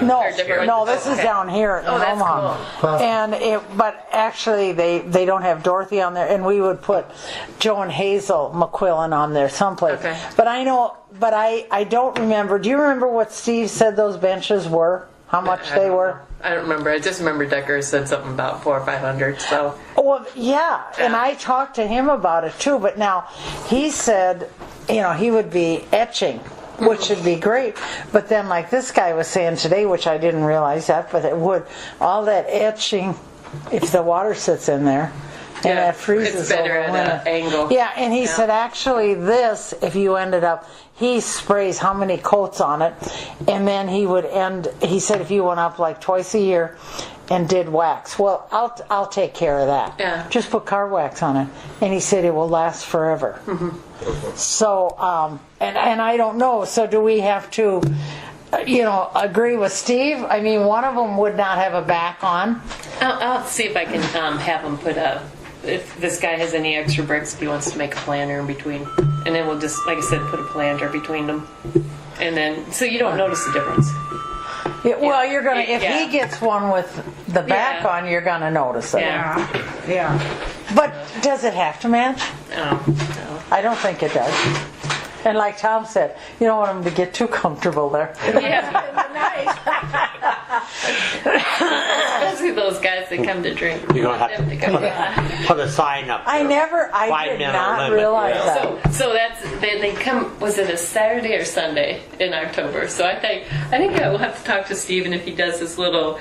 No, Or different no, ones? this is Okay. down here in Oh, that's Omaha. But actually, they don't have Dorothy on there, and we would put Joe and Hazel Mcquillen on there someplace. Okay. But I know, but I don't remember. Do you remember what Steve said those benches were? How much they were? I don't remember. I just remember Deckers said something about 400 or 500. So Well, yeah, and I talked to him about it too. But now he said, he would be etching, which would be great. But then, like this guy was saying today, which I didn't realize that, but it would all that etching if the water sits in there. And Yeah, that freezes it's better over at winter. an angle. Yeah, and he said actually this, if you ended up, he sprays how many coats on it, and then he said if you went up like twice a year and did wax, well, I'll take care of that. Yeah. Just put car wax on it. And he said it will last forever. So, and I don't know, so do we have to, agree with Steve? I mean, one of them would not have a back on. I'll see if I can have him put if this guy has any extra bricks, if he wants to make a planter in between. And then we'll just, like I said, put a planter between them. And then, so you don't notice the difference. Yeah, well, you're gonna if Yeah. he gets one with the back Yeah. on, you're gonna notice it. Yeah. Yeah. But does it have to match? No. I don't think it does. And like Tom said, you don't want them to get too comfortable there. Yeah. Especially those guys that come to drink. You're going to have to put a sign up I there. did 5-minute not limit. realize that. So that's they come. Was it a Saturday or Sunday in October? So I think I will have to talk to Steven if he does this little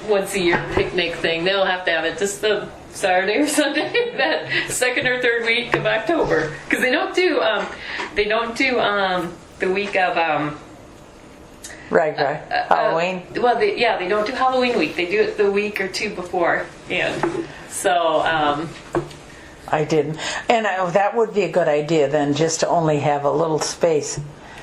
once a year picnic thing. They'll have to have it just the Saturday or Sunday, that second or third week of October, because they don't do the week of Right. Halloween. well, they don't do Halloween week. They do it the week or two before. And so I didn't. And that would be a good idea then, just to only have a little space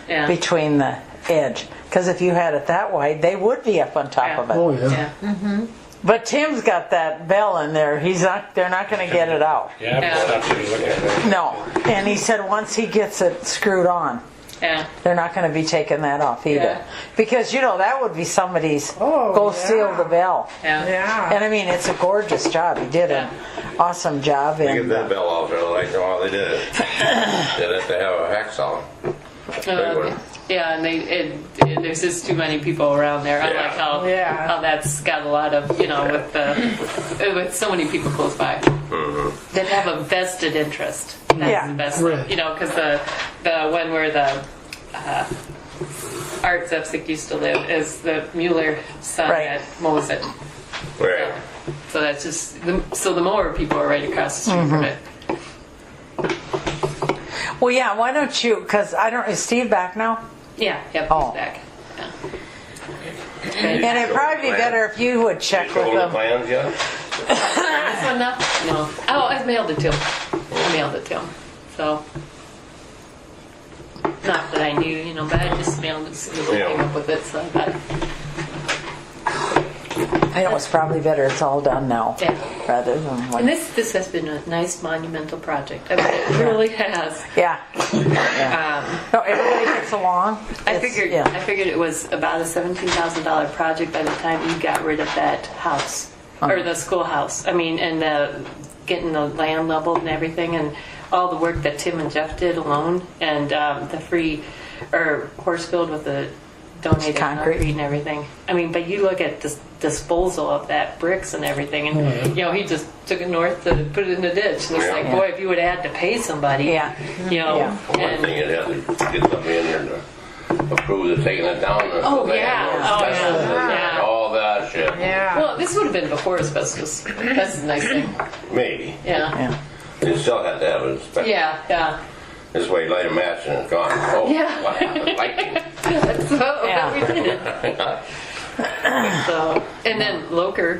yeah. between the edge. Because if you had it that wide, they would be up on top Yeah. of it. Oh, yeah. Yeah. But Tim's got that bell in there. They're not going to get it out. Yeah, Yeah. stop you and look at it. No. And he said once he gets it screwed on, Yeah. they're not going to be taking that off either. Yeah. Because, that would be somebody's Oh, go yeah. steal the bell. Yeah. Yeah. And I mean, it's a gorgeous job. He did an awesome job. They get And that bell out there like while they did it. They have to have a hacksaw. Big one. Yeah, and there's just too many people around there. I Yeah. like how Yeah. how that's got a lot of with so many people close by that have a vested interest. That's Yeah. the best, Right. because the one where the Art Zepsik used to live is the Mueller son Right. that mows it. Right. So that's just the mower people are right across the street from it. well, yeah. Why don't you? Because is Steve back now? Yeah, he's Oh. back. Yeah. And it'd probably be better if you would check with Showing the them. plans yet? This one now? No. Oh, I've mailed it to him. I mailed it to him. So, not that I knew, but I just mailed it as soon as I came up with it. So I thought, I know it's probably better. It's all done now, yeah. rather than And like. this has been a nice monumental project. I mean, it really has. Yeah. No, everybody gets along. I It's- figured Yeah. it was about a $17,000 project by the time you got rid of that house or the schoolhouse. I mean, and getting the land leveled and everything, and all the work that Tim and Jeff did alone, and the free or horse field with the donated concrete and everything. I mean, but you look at this disposal of that bricks and everything, and he just took it north to put it in the ditch. And it's like, boy, if you would have had to pay somebody, Yeah. Yeah. One thing you'd have to get somebody in there to approved of taking it down. Oh, yeah. Oh, Asbestos yeah. and Yeah. all that shit. Yeah. Well, this would have been before asbestos. That's a nice thing. Maybe. Yeah. You still had to have it inspected. Yeah. This way, you light a match and it's gone. Oh, Yeah. what happened? Lightning. That's what Yeah. we did. So, and then Loker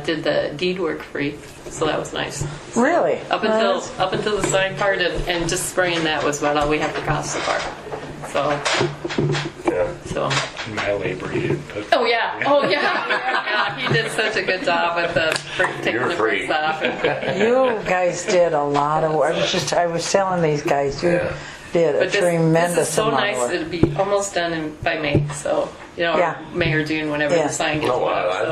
did the deed work free, so that was nice. Really? Up until the sign part and just spraying that was about all we had for cost so far. So. My labor he didn't put. Oh yeah. Yeah, he did such a good job with taking You're the free. bricks off. You guys did a lot of work. I was telling these guys, you did a But tremendous this is so amount nice. of work. It'll be almost done by May. So or Yeah. May or June, whenever Yeah. the sign gets No, up. I So.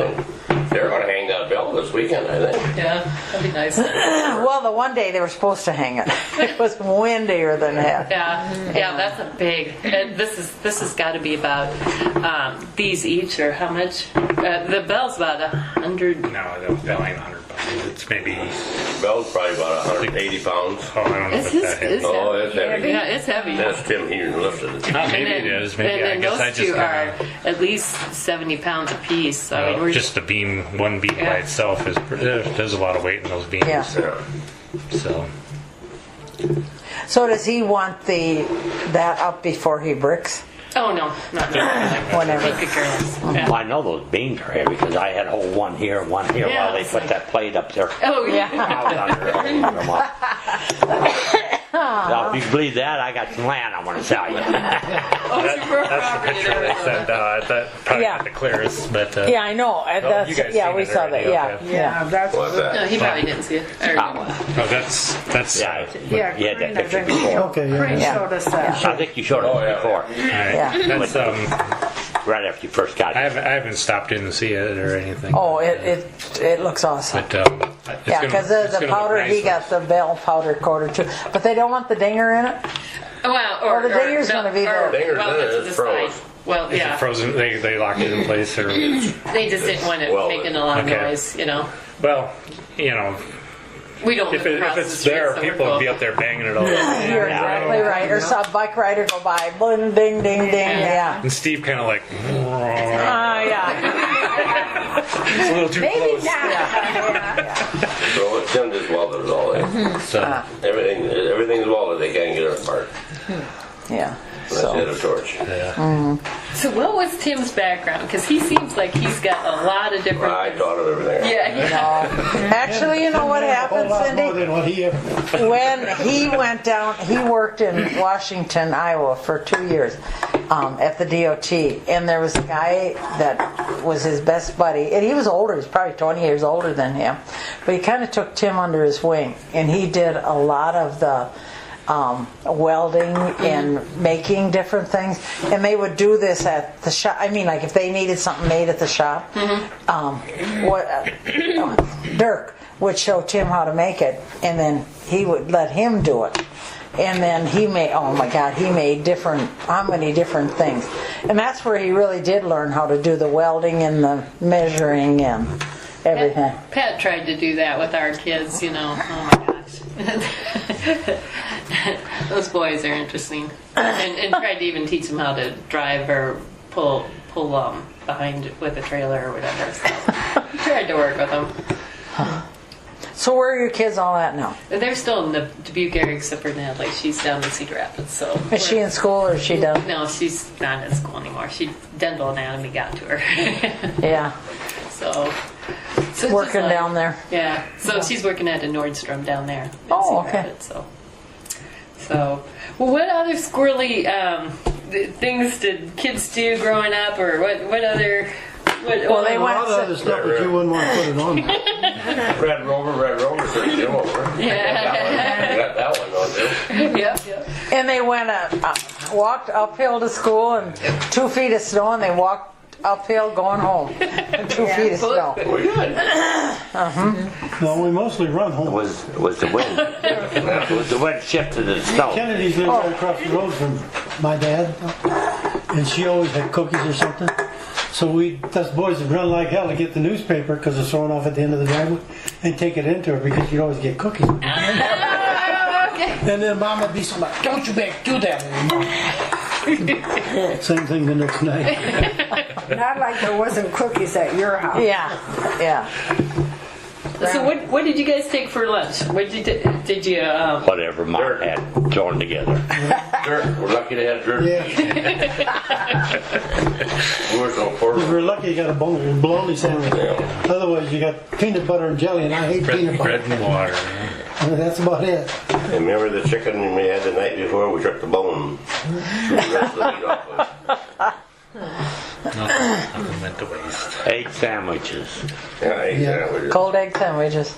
think they're going to hang that bell this weekend, I think. Yeah, that'd be nice. Well, the one day they were supposed to hang it. It was windier than heck. Yeah, that's a big. And this has got to be about these each or how much? The bell's about 100. No, that bell ain't 100 bucks. It's maybe. Bell's probably about 180 pounds. Oh, I don't know It's if that his. heavy. Oh, it's heavy. Yeah, it's heavy. That's Tim here lifted it. Maybe it is. Maybe I and guess those I just two kind are at least 70 pounds apiece. So, I mean, we're just the beam, one beam by Yeah. itself is there's a lot of weight in those beams. Yeah. So So does he want that up before he bricks? Oh no, not Whenever. He could care less. Well, Yeah. I know those beams are heavy because I had a whole one here while they put that plate up there. Oh yeah. I was under holding them up. Now, if you believe that, I got some land I want to sell you. Oh, super that's the property picture they there. sent. That probably Yeah. not the clearest, but Yeah, I know. That's, you guys yeah, seen we it saw already, that. Yeah, okay. yeah. That's What's No, that? he probably didn't see it. Or- oh, that's Yeah, yeah. you had that Crane, I picture think. before. Okay, yeah. Crane Yeah. showed us that. I think you showed it Oh, yeah. before, all right. Yeah. That's right after you first got I it. haven't stopped in to see it or anything. Oh, it looks awesome. But it's Yeah, gonna- because it's the gonna look powder, nice he when- got the bell powder coated too. But they don't want the dinger in it? Well, or the dinger's gonna be there. Dinger's well, in it, to it's the froze. side. Well, Is yeah. it frozen? They locked it in place, or They just didn't want it Well, making a lot of okay. noise. well, We don't if, live if across the it's street, there, so people we're would be cool. up there banging it all. You're exactly right. Or some bike rider go by, boom, ding, ding, ding. Yeah. And Steve kind of like, Yeah. it's a little too close. So Tim just welded it all in. So, Everything's welded. They can't get it apart. Yeah. Unless you hit So, a torch. yeah. So what was Tim's background? Because he seems like he's got a lot of different. I taught it everything. Yeah. actually, you know what A whole happened, lot more Cindy? than what he ever. When he went down, he worked in Washington, Iowa for 2 years at the DOT. And there was a guy that was his best buddy. And he was older. He was probably 20 years older than him. But he kind of took Tim under his wing. And he did a lot of the welding and making different things. And they would do this at the shop. I mean, like if they needed something made at the shop, Dirk would show Tim how to make it, and then he would let him do it. And then he made, oh my God, he made how many different things. And that's where he really did learn how to do the welding and the measuring and everything. Pat tried to do that with our kids, Oh my gosh. Those boys are interesting. And tried to even teach them how to drive or pull behind with a trailer or whatever. So tried to work with them. So where are your kids all at now? They're still in the Dubuque area except for Natalie. She's down in Cedar Rapids. So Is she in school or is she done? No, she's not in school anymore. Dental anatomy got to her. Yeah, So it's just working like- down there. Yeah. So she's working at a Nordstrom down there. in Oh, Cedar okay. Rapids, So, well, what other squirrely things did kids do growing up, or what other? Well, they A went lot of other stuff that you wouldn't want to put it on there. Red Rover, said Jim over. Yeah. You got that one, don't you? Yep. And they went walked uphill to school and 2 feet of snow, and they walked uphill going home. 2 feet of snow. We good. No, we mostly run home. Was the wind. Was the wind shifted to the snow. Kennedy's lived right across the road from my dad, and she always had cookies or something. So us boys would run like hell to get the newspaper because it's thrown off at the end of the driveway and take it into her because you'd always get cookies. And then Mom would be so like, "Don't you back do that anymore." Same thing the next night. Not like there wasn't cookies at your house. Yeah, yeah. So what did you guys take for lunch? What did you Whatever Mom had thrown together. Dirt. We're lucky to have dirt. Yeah. We're so If poor. you're lucky, you got a bologna sandwich. Yeah. Otherwise, you got peanut butter and jelly, and I hate peanut butter. Bread and water. And that's about it. And remember the chicken we had the night before? We took the bone. Shoot the rest of the meat off of it. Nothing meant to waste. 8 sandwiches. Yeah, I ate that. We just- Cold egg sandwiches.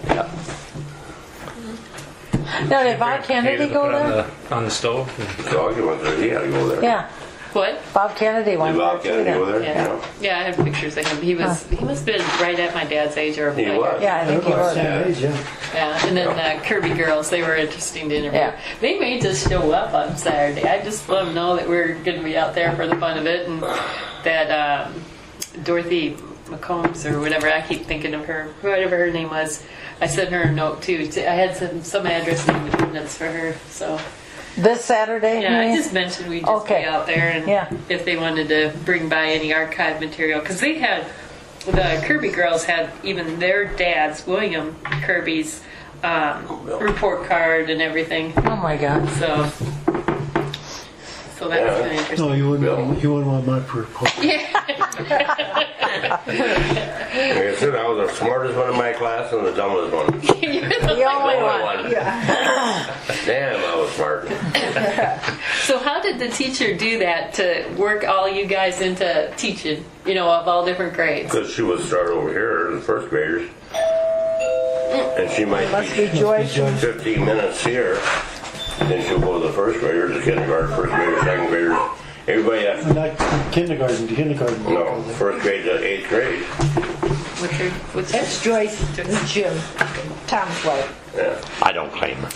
Now, did Bob Kennedy go there? On the stove. Dog, you went there. He had to go there. Yeah, what? Bob Kennedy went Did there Bob too. Kennedy go then. there? Yeah. Yeah, I have pictures of him. He must have been right at my dad's age or He was. Yeah, I think he was. Yeah. Yeah, and then Kirby girls, they were interesting to interview. Yeah. They may just show up on Saturday. I just let them know that we're going to be out there for the fun of it, and that Dorothy McCombs or whatever, I keep thinking of her, whatever her name was. I sent her a note too. I had some address and Independence for her, so. This Saturday? Yeah, I you mean? just mentioned we'd just Okay. be out there and Yeah. if they wanted to bring by any archive material. Because they had, the Kirby girls had even their dad's, William Kirby's, report card and everything. Oh my God. So that was kind of interesting. No, you wouldn't want my report. Like I said, I was the smartest one in my class and the dumbest one. The only one. Damn, I was smart. So how did the teacher do that to work all you guys into teaching, of all different grades? Because she would start over here, the first graders. And she might Must be teach Joyce. 15 minutes here. Then she'll go to the first graders, the kindergarten, first graders, second graders. Everybody has, Not kindergarten. no, first grade to 8th grade. What's That's Joyce. Jim. Tom's wife. Yeah. I don't claim her.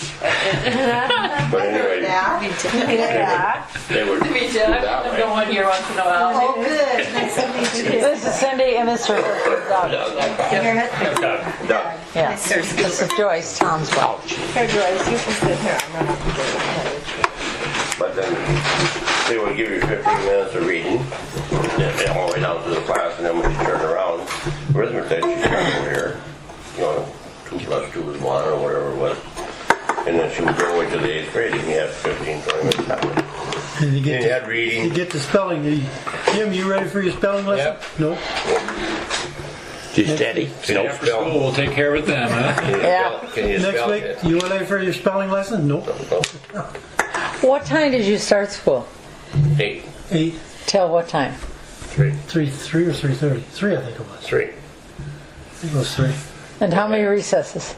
But anyway, Yeah. they would Me too. do I've that been way. one year once in a while. Oh, good. Nice to meet you. This is Cindy and Mr. Doug. Doug. Yeah. This is Joyce, Tom's wife. Here, Joyce, you can sit here. I'm gonna have to get it. But then they would give you 15 minutes of reading, then all the way down to the class, and then when you turn around, arithmetic, you start over here. 2 plus 2 is 1 or whatever it was. And then she would go away to the 8th grade, and you have 15, 20 minutes happening. And you And get you had to, reading. you get to spelling. Jim, you ready for your spelling lesson? Yep. No. She's steady. Nope. After school, we'll take care of it then, huh? Can you Next spell week, it? you ready for your spelling lesson? No. What time did you start school? 8, 8, Till what time? 3, 3 or 3:30. 3, I think it was. 3. I think it was 3. And how many recesses?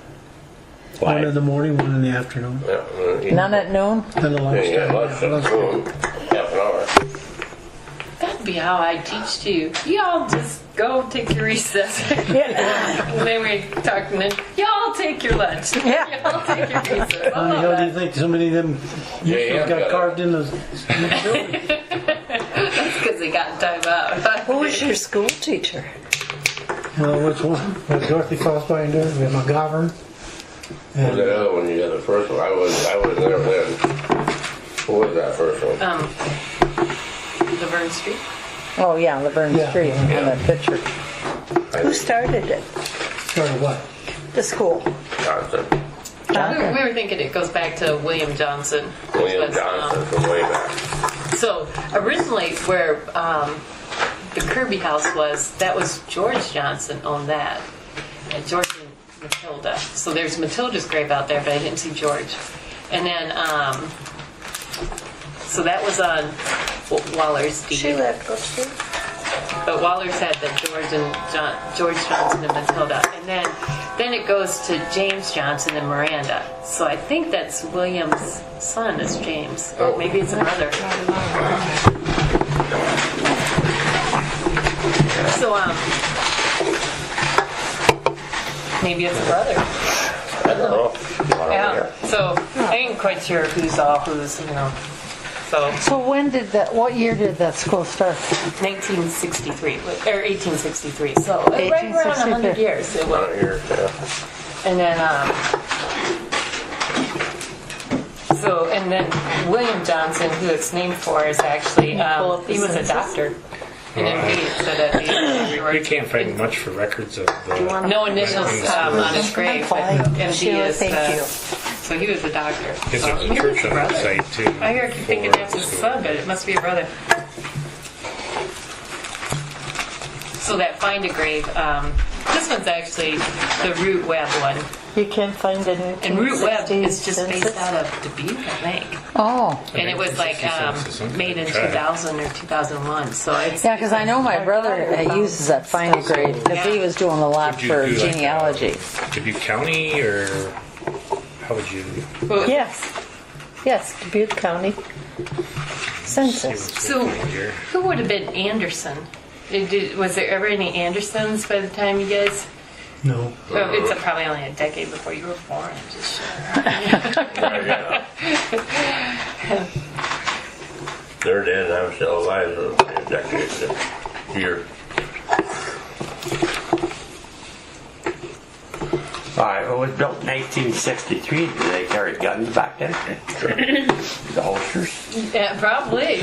One in Why? the morning, one in the afternoon. Yeah, None at noon? Then the lunch yeah, time. lunch at noon, half an hour. That'd be how I teach too. Y'all just go take your recess. And then we talk and then y'all take your lunch. Yeah. Y'all take your recess. How the hell do you think so many of them yeah, got yeah. carved in the building? That's because they got time out. Who was your school teacher? Well, which one? Dorothy Fosbinder, we had McGovern. What was that other one you had the first one? I was there then. What was that first one? Laverne Street. Oh, yeah, Laverne Yeah. Street on that picture. Who started it? Started what? The school. Johnson. We were thinking it goes back to William Johnson. William But, Johnson from way back. So originally where the Kirby house was, that was George Johnson owned that. And George and Matilda. So there's Matilda's grave out there, but I didn't see George. And then, so that was on Waller's deed. She left upstairs. But Waller's had the George Johnson and Matilda. And then it goes to James Johnson and Miranda. So I think that's William's son is James. Or maybe it's a brother. So, maybe it's a brother. I don't know. Yeah. So I ain't quite sure who's all who's, So So what year did that school start? 1963 or 1863. So right around 1863. 100 years it was. Down here, yeah. And then So, and then William Johnson, who it's named for, is actually, he was a doctor. And then he said that You can't find much for records of the. no initials on his grave, but MD is Thank you. so he was a doctor. Because So there's a maybe church it's a on the brother. site too. I hear thinking that's his son, but it must be a brother. So that Find a Grave, this one's actually the Root Web one. You can't find it in And Root Web is 1960s just based census? out of Dubuque, I think. Oh. And it was like made in 2000 or 2001. So it's Yeah, because I know my brother uses that Find a Grave because he was doing a lot Would you for do like genealogy. Dubuque County or how would you? Yes. Yes, Dubuque County Census. So, who would have been Anderson? Was there ever any Andersons by the time you guys? No. Well, it's probably only a decade before you were born. I'm just sure. Yeah. They're dead and I'm still alive for a decade here. Alright, well, it was built in 1863. Did they carry guns back then? The holsters? Yeah, probably.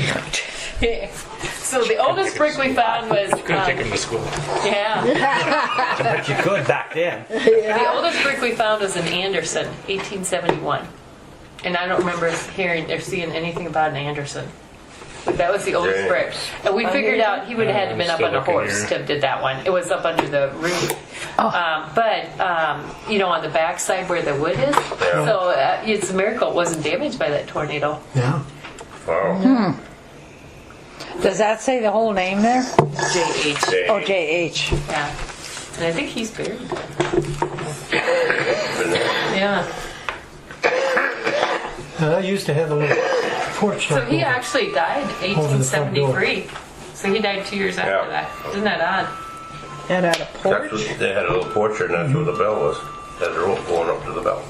So the oldest brick we found was Couldn't take him to school. yeah. But you could back then. The oldest brick we found was in Anderson, 1871, and I don't remember hearing or seeing anything about an Anderson. But that was the oldest Dang. brick, and we figured out he would have had to I'm been up still on a looking horse here. to did that one. It was up under the roof, but you know, on the back side where the wood is. So it's a miracle it wasn't damaged by that tornado. Yeah. Wow. Does that say the whole name there? JH. Oh, J.H. Yeah, and I think he's buried there. Yeah. I used to have a little porch. So he actually died in Over the front door. 1873. So he died 2 years after Yeah. that. Isn't that odd? And at a That's porch? what, they had a little porch and that's where the bell was. Had a rope going up to the bell.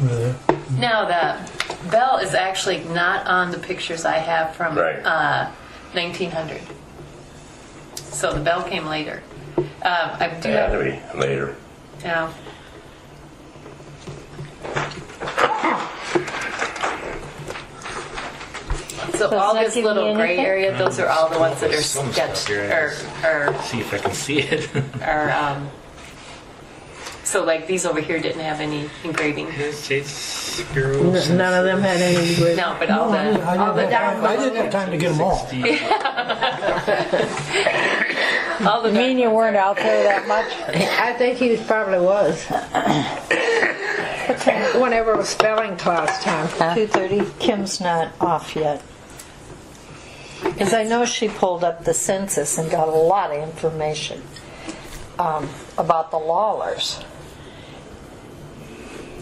Now the bell is actually not on the pictures I have from Right. 1900. So the bell came later. I do It had to have, be later. yeah. So Does all that this give me little gray anything? area, those are all the ones that are Some stuff sketched here. or See if I can see it. so like these over here didn't have any engraving. States Bureau. None of them had any engraving. No, but all the I didn't have time to get them all. all the You mean you weren't out there that much? I think he probably was. Whenever it was spelling class time. 2:30. Kim's not off yet. Because I know she pulled up the census and got a lot of information about the Lawlers.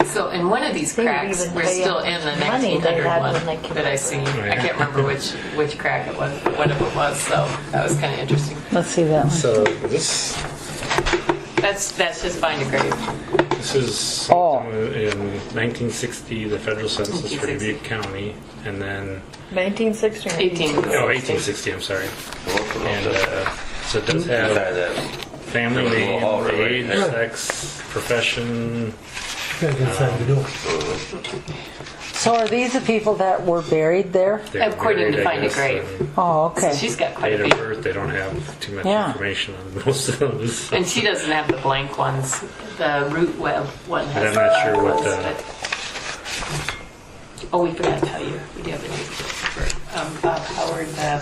So in one of these They would cracks, even we're pay still how in the much money they 1900 had one when they came that I seen. I can't remember which crack it was, what it was. So that was kind of interesting. Let's see that one. So this That's just Find a Grave. is Oh. in 1960 the federal census for Dubuque County, and then 1960. 18. 1860. I'm sorry. And so it does Had have that. family name, Hall right age, there. sex, profession. Gotta get inside the door. So are these the people that were buried there? They're According to married, I Find a guess, Grave. and Oh, So okay. she's got quite Date a of few. birth, they don't have too much Yeah. information on most of those. And she doesn't have the blank ones. The root web one has. I'm not sure what ones, the- but- Oh, we forgot to tell you. We do have a new Bob Howard, the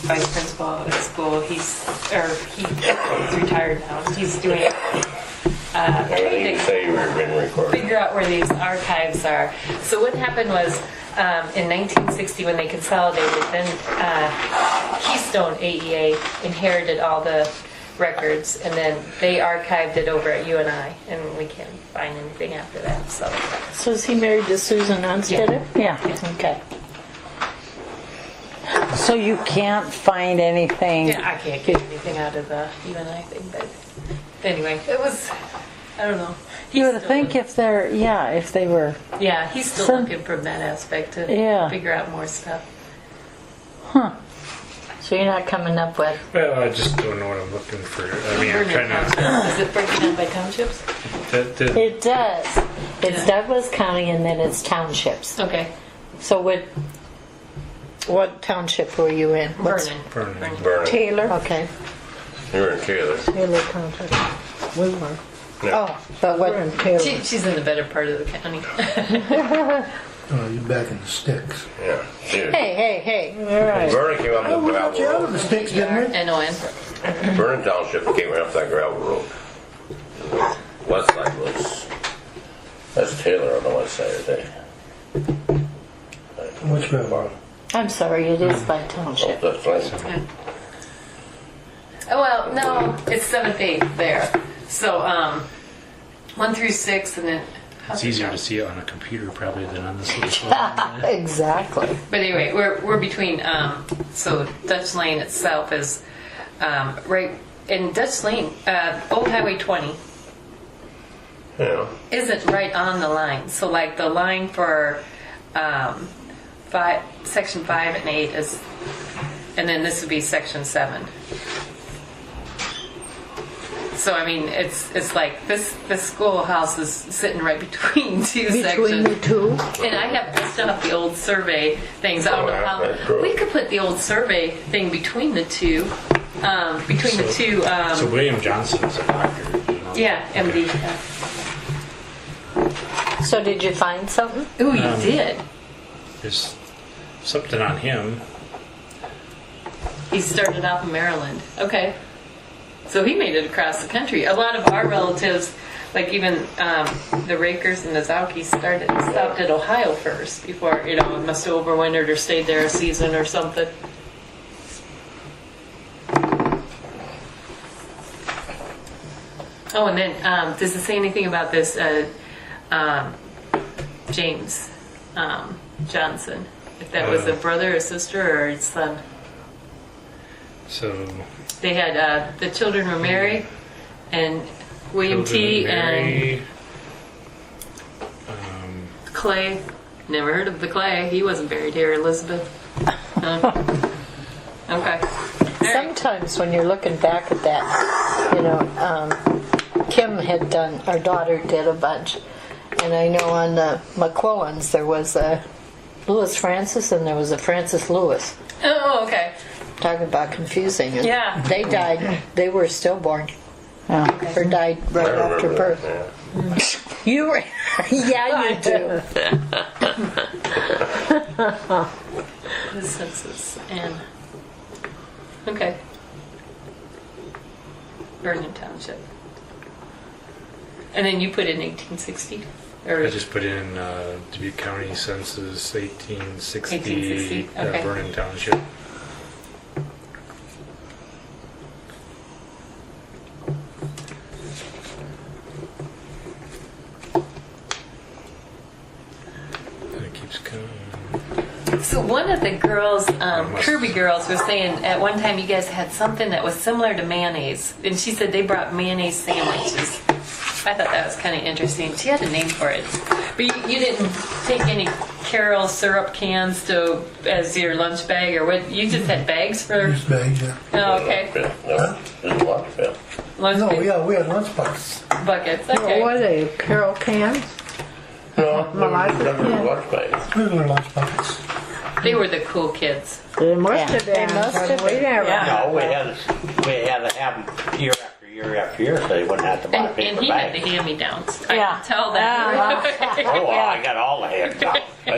vice principal at school. He's retired now. He's doing. Everything you say you've been recorded. Figure out where these archives are. So what happened was in 1960 when they consolidated, then Keystone AEA inherited all the records, and then they archived it over at UNI, and we can't find anything after that. So So is he married to Susan Onstetter? Yeah. Okay. So you can't find anything. yeah, I can't get anything out of the UNI thing, but anyway, it was. I don't know. You would He's think still- if they were. Yeah, he's still Some- looking from that aspect to Yeah. figure out more stuff. So you're not coming up with. Well, I just don't know what I'm looking for. I mean, I'm Vernon trying to. Township. Is it breaking down by townships? That, It does. It's Yeah. Douglas County and then it's townships. Okay. So what township were you in? Vernon. Taylor. Okay. You were in Taylor. Taylor County. We were. Oh, but what? We're in Taylor. She's in the better part of the county. Oh, you're back in the sticks. Yeah. Dude. Hey. All right. Vernon came up Oh, the we got you out gravel of the road. sticks, didn't we? N-O-N. Vernon Township came right up that gravel road. West side was, that's Taylor on the west side, I think. Which gravel? I'm sorry, it is by township. That's right. Oh, well, no, it's 7th, 8th there. So, 1 through 6, and then. It's easier to see it on a computer probably than on this little phone. Exactly. But anyway, we're between. So Dutch Lane itself is right in Dutch Lane. Old Highway 20 Yeah. isn't right on the line. So like the line for section 5 and 8 is, and then this would be section 7. So I mean, it's like this schoolhouse is sitting right between two sections. Between the two. And I have pissed off the old survey things. I don't know how we could put the old survey thing between the two. So William Johnson's a doctor. You know? Yeah, MD. So did you find something? Oh, you did. There's something on him. He started out in Maryland. Okay. So he made it across the country. A lot of our relatives, like even the Rakers and the Zaukis, stopped at Ohio first before, must have overwintered or stayed there a season or something. Oh, and then does it say anything about this James Johnson? If that was a brother or sister or a son? So They had the children were Mary and William T. and Clay. Never heard of the Clay. He wasn't buried here. Elizabeth. Okay. Sometimes when you're looking back at that, Kim had done, our daughter did a bunch. And I know on the Mcquillens there was a Lewis Francis and there was a Francis Lewis. Oh, okay. Talking about confusing. And Yeah. They died, they were stillborn. Yeah. Or died right I after remember birth. that, You were, yeah, you do. The census and okay. Vernon Township. And then you put in 1860? Or I just put in Dubuque County Census 1860, 1860, okay. Vernon Township. And it keeps coming. So one of the girls, Kirby girls, was saying at one time you guys had something that was similar to mayonnaise, and she said they brought mayonnaise sandwiches. I thought that was kind of interesting. She had a name for it, but you didn't take any Carol syrup cans as your lunch bag, or what? You just had bags for. Just bags, yeah. Oh, okay. No, there's a lot of them. Lunch No, bag- yeah, we had lunch buckets. buckets. What Okay. were they? Carol cans? No, Molasses never can. lunch bags. Regular lunch buckets. They were the cool kids. They must Yeah, have they been. must have 'cause we been. never Yeah. No, we had to have them year after year after year, so they wouldn't have to buy And paper he had the bags. hand-me-downs. I Yeah. can tell that. Oh, well, I got all the hands down. I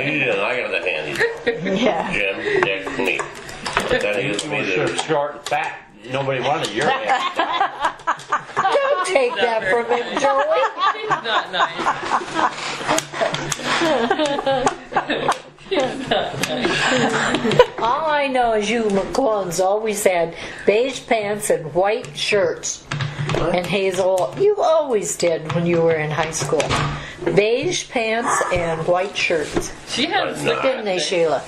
got the handy. Yeah. Jim, Dick, me. Then he gives me So the. short and fat, nobody wanted your hand. Don't take that from him, Joey. It's not nice. All I know is you McClellan's always had beige pants and white shirts. And Hazel, you always did when you were in high school. Beige pants and white shirts. She had Didn't they, Sheila?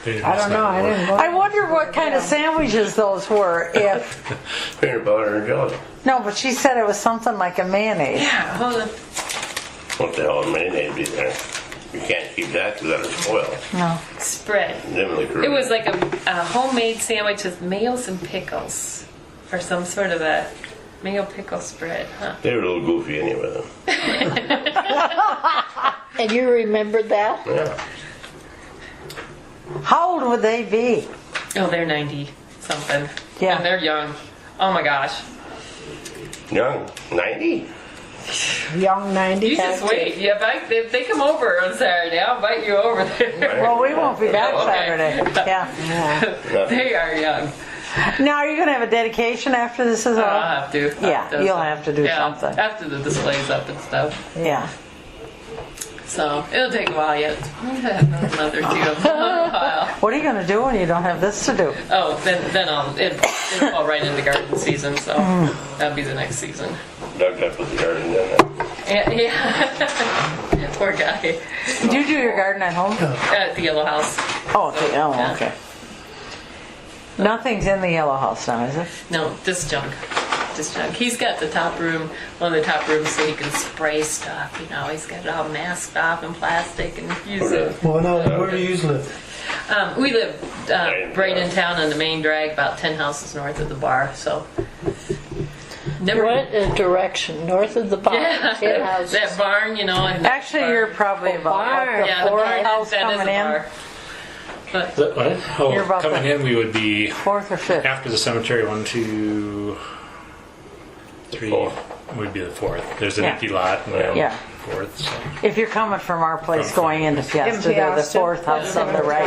I don't know. I didn't go. I wonder what kind of sandwiches those were. If Peanut butter and jelly. no, but she said it was something like a mayonnaise. Yeah, hold on. What the hell mayonnaise be there? You can't keep that because that'll spoil. No. Spread. It It was like a homemade sandwich with mayos and pickles, or some sort of a mayo pickle spread, huh? They were a little goofy anyway. Then. And you remembered that? Yeah. How old would they be? Oh, they're 90 something. Yeah. And they're young. Oh my gosh. Young, 90? Young 90. You just wait. Yeah, if they come over on Saturday, I'll invite you over there. Well, we won't be back Okay. Saturday. Yeah. They are young. Now, are you going to have a dedication after this is all? I'll have to. Yeah, you'll have to do something. After the display's up and stuff. Yeah. So it'll take a while yet. Another 2 of them. A while. What are you going to do when you don't have this to do? Oh, then it'll fall right into garden season, so that'll be the next season. Doug got put the garden in. Yeah. Poor guy. Do you do your garden at home? At the yellow house. Oh, okay. Nothing's in the yellow house now, is it? No, just junk. Just junk. He's got the top room, one of the top rooms, so he can spray stuff. You know, he's got it all masked off in plastic and use it. Well, now, where do you live? We live right in town on the main drag, about 10 houses north of the bar. So never. What a direction north of the barn. Yeah, 10 houses. that barn, you know. And Actually, you're probably about barn. like yeah, the the fourth barn house that is coming the in. bar. But What? Oh, You're about coming the- in, we would be Fourth or fifth? after the cemetery. 1, 2, 3 would be the 4th. There's an Yeah. empty lot. And then Yeah. 4th. So. If you're coming from our place From- going into Fiesta, they're the Fiesta. fourth house on the right.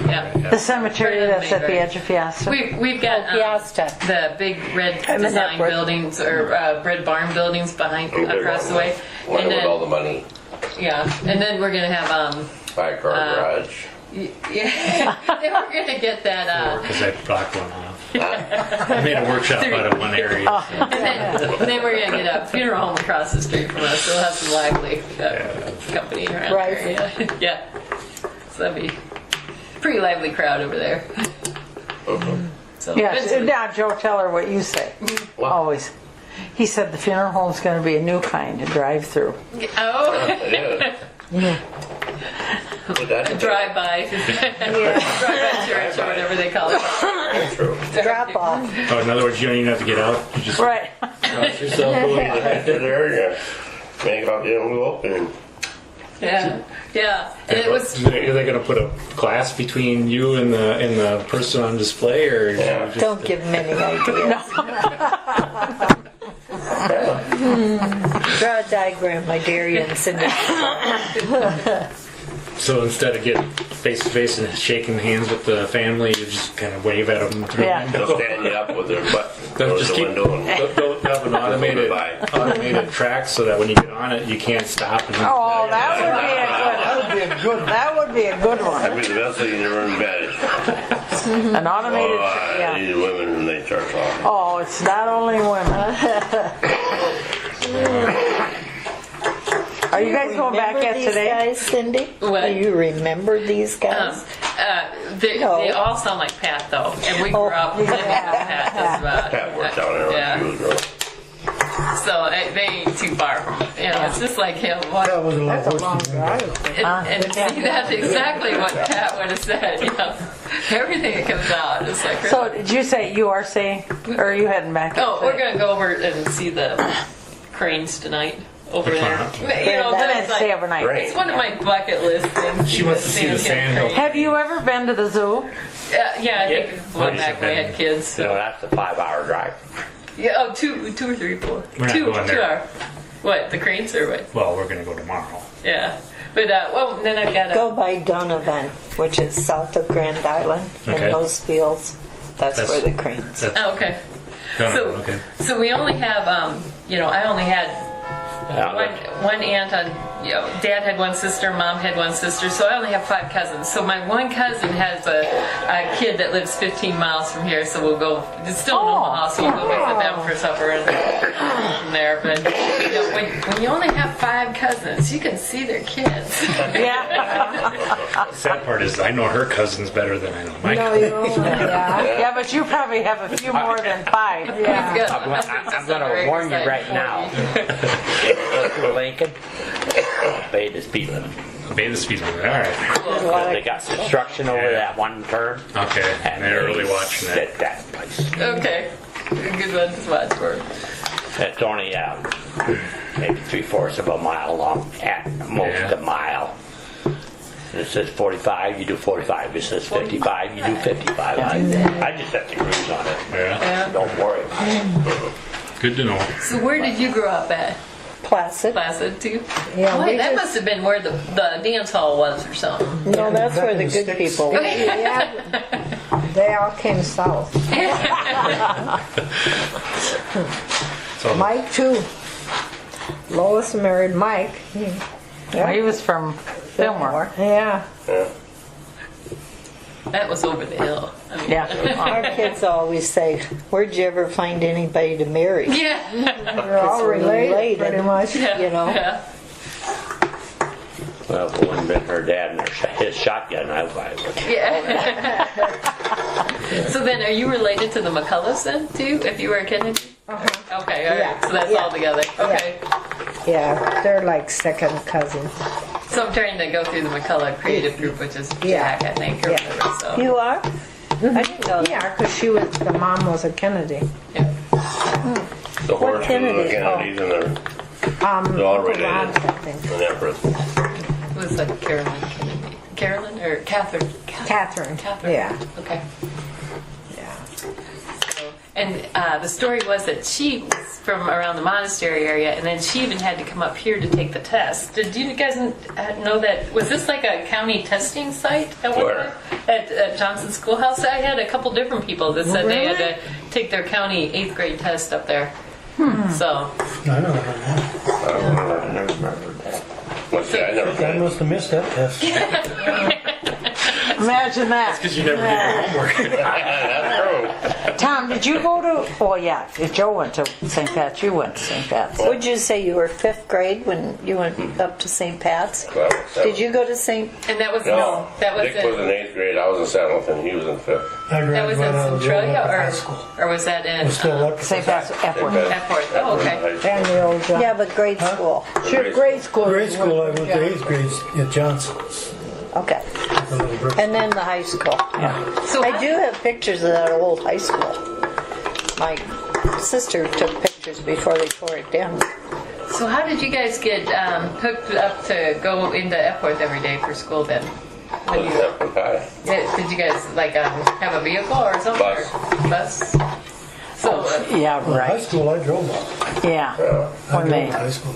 yeah, The cemetery Right on the that's at main the drag. edge of Fiesta. we've got Fiesta. the big red I'm in design that buildings or red barn buildings behind across the way, One and with all then the money. yeah, and then we're gonna have 5-car garage. yeah, then we're gonna get that Because I blocked one off. I made a workshop out of one area. and then we're gonna get a funeral home across the street from us. So we'll have some lively company around Right. here. Yeah. Yeah, so that'd be a pretty lively crowd over there. So Yes. eventually- Now, Joe, tell her what you say. Always. He said the funeral home's going to be a new kind of drive-through. Oh, It is. Put that in drive by, drive by church or whatever they call it. True. Drop off. Oh, in other words, you don't even have to get out. You just Right. cross yourself over. After there, yeah. Make out the envelope and Yeah, yeah, and it was. Are they going to put a glass between you and the person on display, or Yeah. just, Don't give them any ideas. Draw a diagram, my dear, and send it. so instead of getting face to face and shaking hands with the family, you just kind of wave at them through Yeah. the they'll window? stand you up with their butt They'll towards just the keep window and they'll have an automated Goodbye. track so that when you get on it, you can't stop. And Oh, that would be a good. That would be a good one. that'd be the best thing you ever invented. An automated. Oh, Yeah. these women when they charge off. Oh, it's not only women. Are you guys going back Remember yet these today? guys, Cindy? What? Do you remember these guys? They all sound like Pat though, and we grew up living with Pat just about. Pat worked down there when Yeah. she was growing. So they ain't too far from it. You know, it's just like him. That was a lot That's a worse long than drive. And see, that's exactly what Pat would have said. You know, everything that comes out is like. So, did you say you are saying, or are you heading back? Oh, we're gonna go over and see the cranes tonight over there. You know, And then that's stay like, overnight. Great. it's one of my bucket list things. She wants to see the sandhill. Have you ever been to the zoo? Yeah, I think one back when I had kids. So So. that's a 5-hour drive. Yeah, oh, two or three, 4. We're not two, going 2 there. hour. What, the cranes or what? Well, we're going to go tomorrow. Yeah. But, well, then I've got Go by Donovan, which is south of Grand Island, Okay. and those fields. That's where the cranes. That's Oh, okay. Donovan, okay. So we only have, I only had Yeah, one aunt on, Dad had one sister, Mom had one sister, so I only have 5 cousins. So my one cousin has a kid that lives 15 miles from here, so we'll go, it's still in Omaha, so we'll go visit them for supper and from there. But, when you only have 5 cousins, you can see their kids. Yeah. The sad part is I know her cousins better than I know my No, cousins. you yeah. Yeah, but you probably have a few more than 5. I'm going to warn you right now. Through Lincoln, obey the speed limit. Obey the speed limit. All right. They got construction over that one turn. Okay. And they're really watching that. At that place. Okay. Good one to watch for. It's only maybe 3/4 of a mile long, at most Yeah. a mile. it says 45, you do 45. It says 55, you do 55. I just have to cruise on it. Yeah. Don't worry. Good to know. So where did you grow up at? Placid. Placid too? Yeah, Boy, we that just- must have been where the dance hall was or something. No, that's Back where in the the good sticks. people were. Yeah, they all came south. So Mike too. Lois married Mike. He was from Fillmore. Yeah. That was over the hill. I mean, Yeah. Our kids always say, where'd you ever find anybody to marry? Yeah. They're all we're related, related. pretty much. Yeah. You know? Yeah. Well, if it wouldn't been her dad and his shotgun, I would. Yeah. So then, are you related to the McCullochs then too? If you were a Kennedy? Okay, all right. Yeah. So that's all together. Okay. Yeah, they're like second cousins. So I'm trying to go through the McCulloch creative group, which is Yeah. Jack, I think, or Yeah. whatever. So. You are? I didn't know that. Yeah, because the mom was a Kennedy. Yeah. The horse was Kennedy? the Kennedys and they're They're all related. I think. an empress. It was like Carolyn Kennedy. Carolyn or Catherine? Catherine. Catherine. Yeah. Okay. Yeah. So, and the story was that she was from around the monastery area, and then she even had to come up here to take the test. Did you guys know that? Was this like a county testing site at one Where? point? At Johnson Schoolhouse? I had a couple different people that said they had to take their county 8th grade test up there. So, I know that. I never remember that. What's that? I never I been. must have missed that test. Imagine that. because you never did your homework. That's true. Tom, did you go to? Oh yeah, if Joe went to St. Pat's, you went to St. Pat's. Would you say you were 5th grade when you went up to St. Pat's? Well, Did you go to St. and that was No, that was Dick was in 8th grade. I was in 7th, and he was in 5th. I that was in graduated out of Centralia, high school. or was that in I was still up. St. Pat's Epworth. Epworth? Oh, okay. And the old Yeah, but grade school. Sure, grade school. Grade school, I went to 8th grade at Johnson's. Okay. The little brick. And then the high school. So I do have pictures of that old high school. My sister took pictures before they tore it down. So how did you guys get hooked up to go into Epworth every day for school then? When you, Epworth High. did you guys like have a vehicle or something? Bus. Or bus? So Yeah, High right. school, I drove up. Yeah. I When drove they. to high school.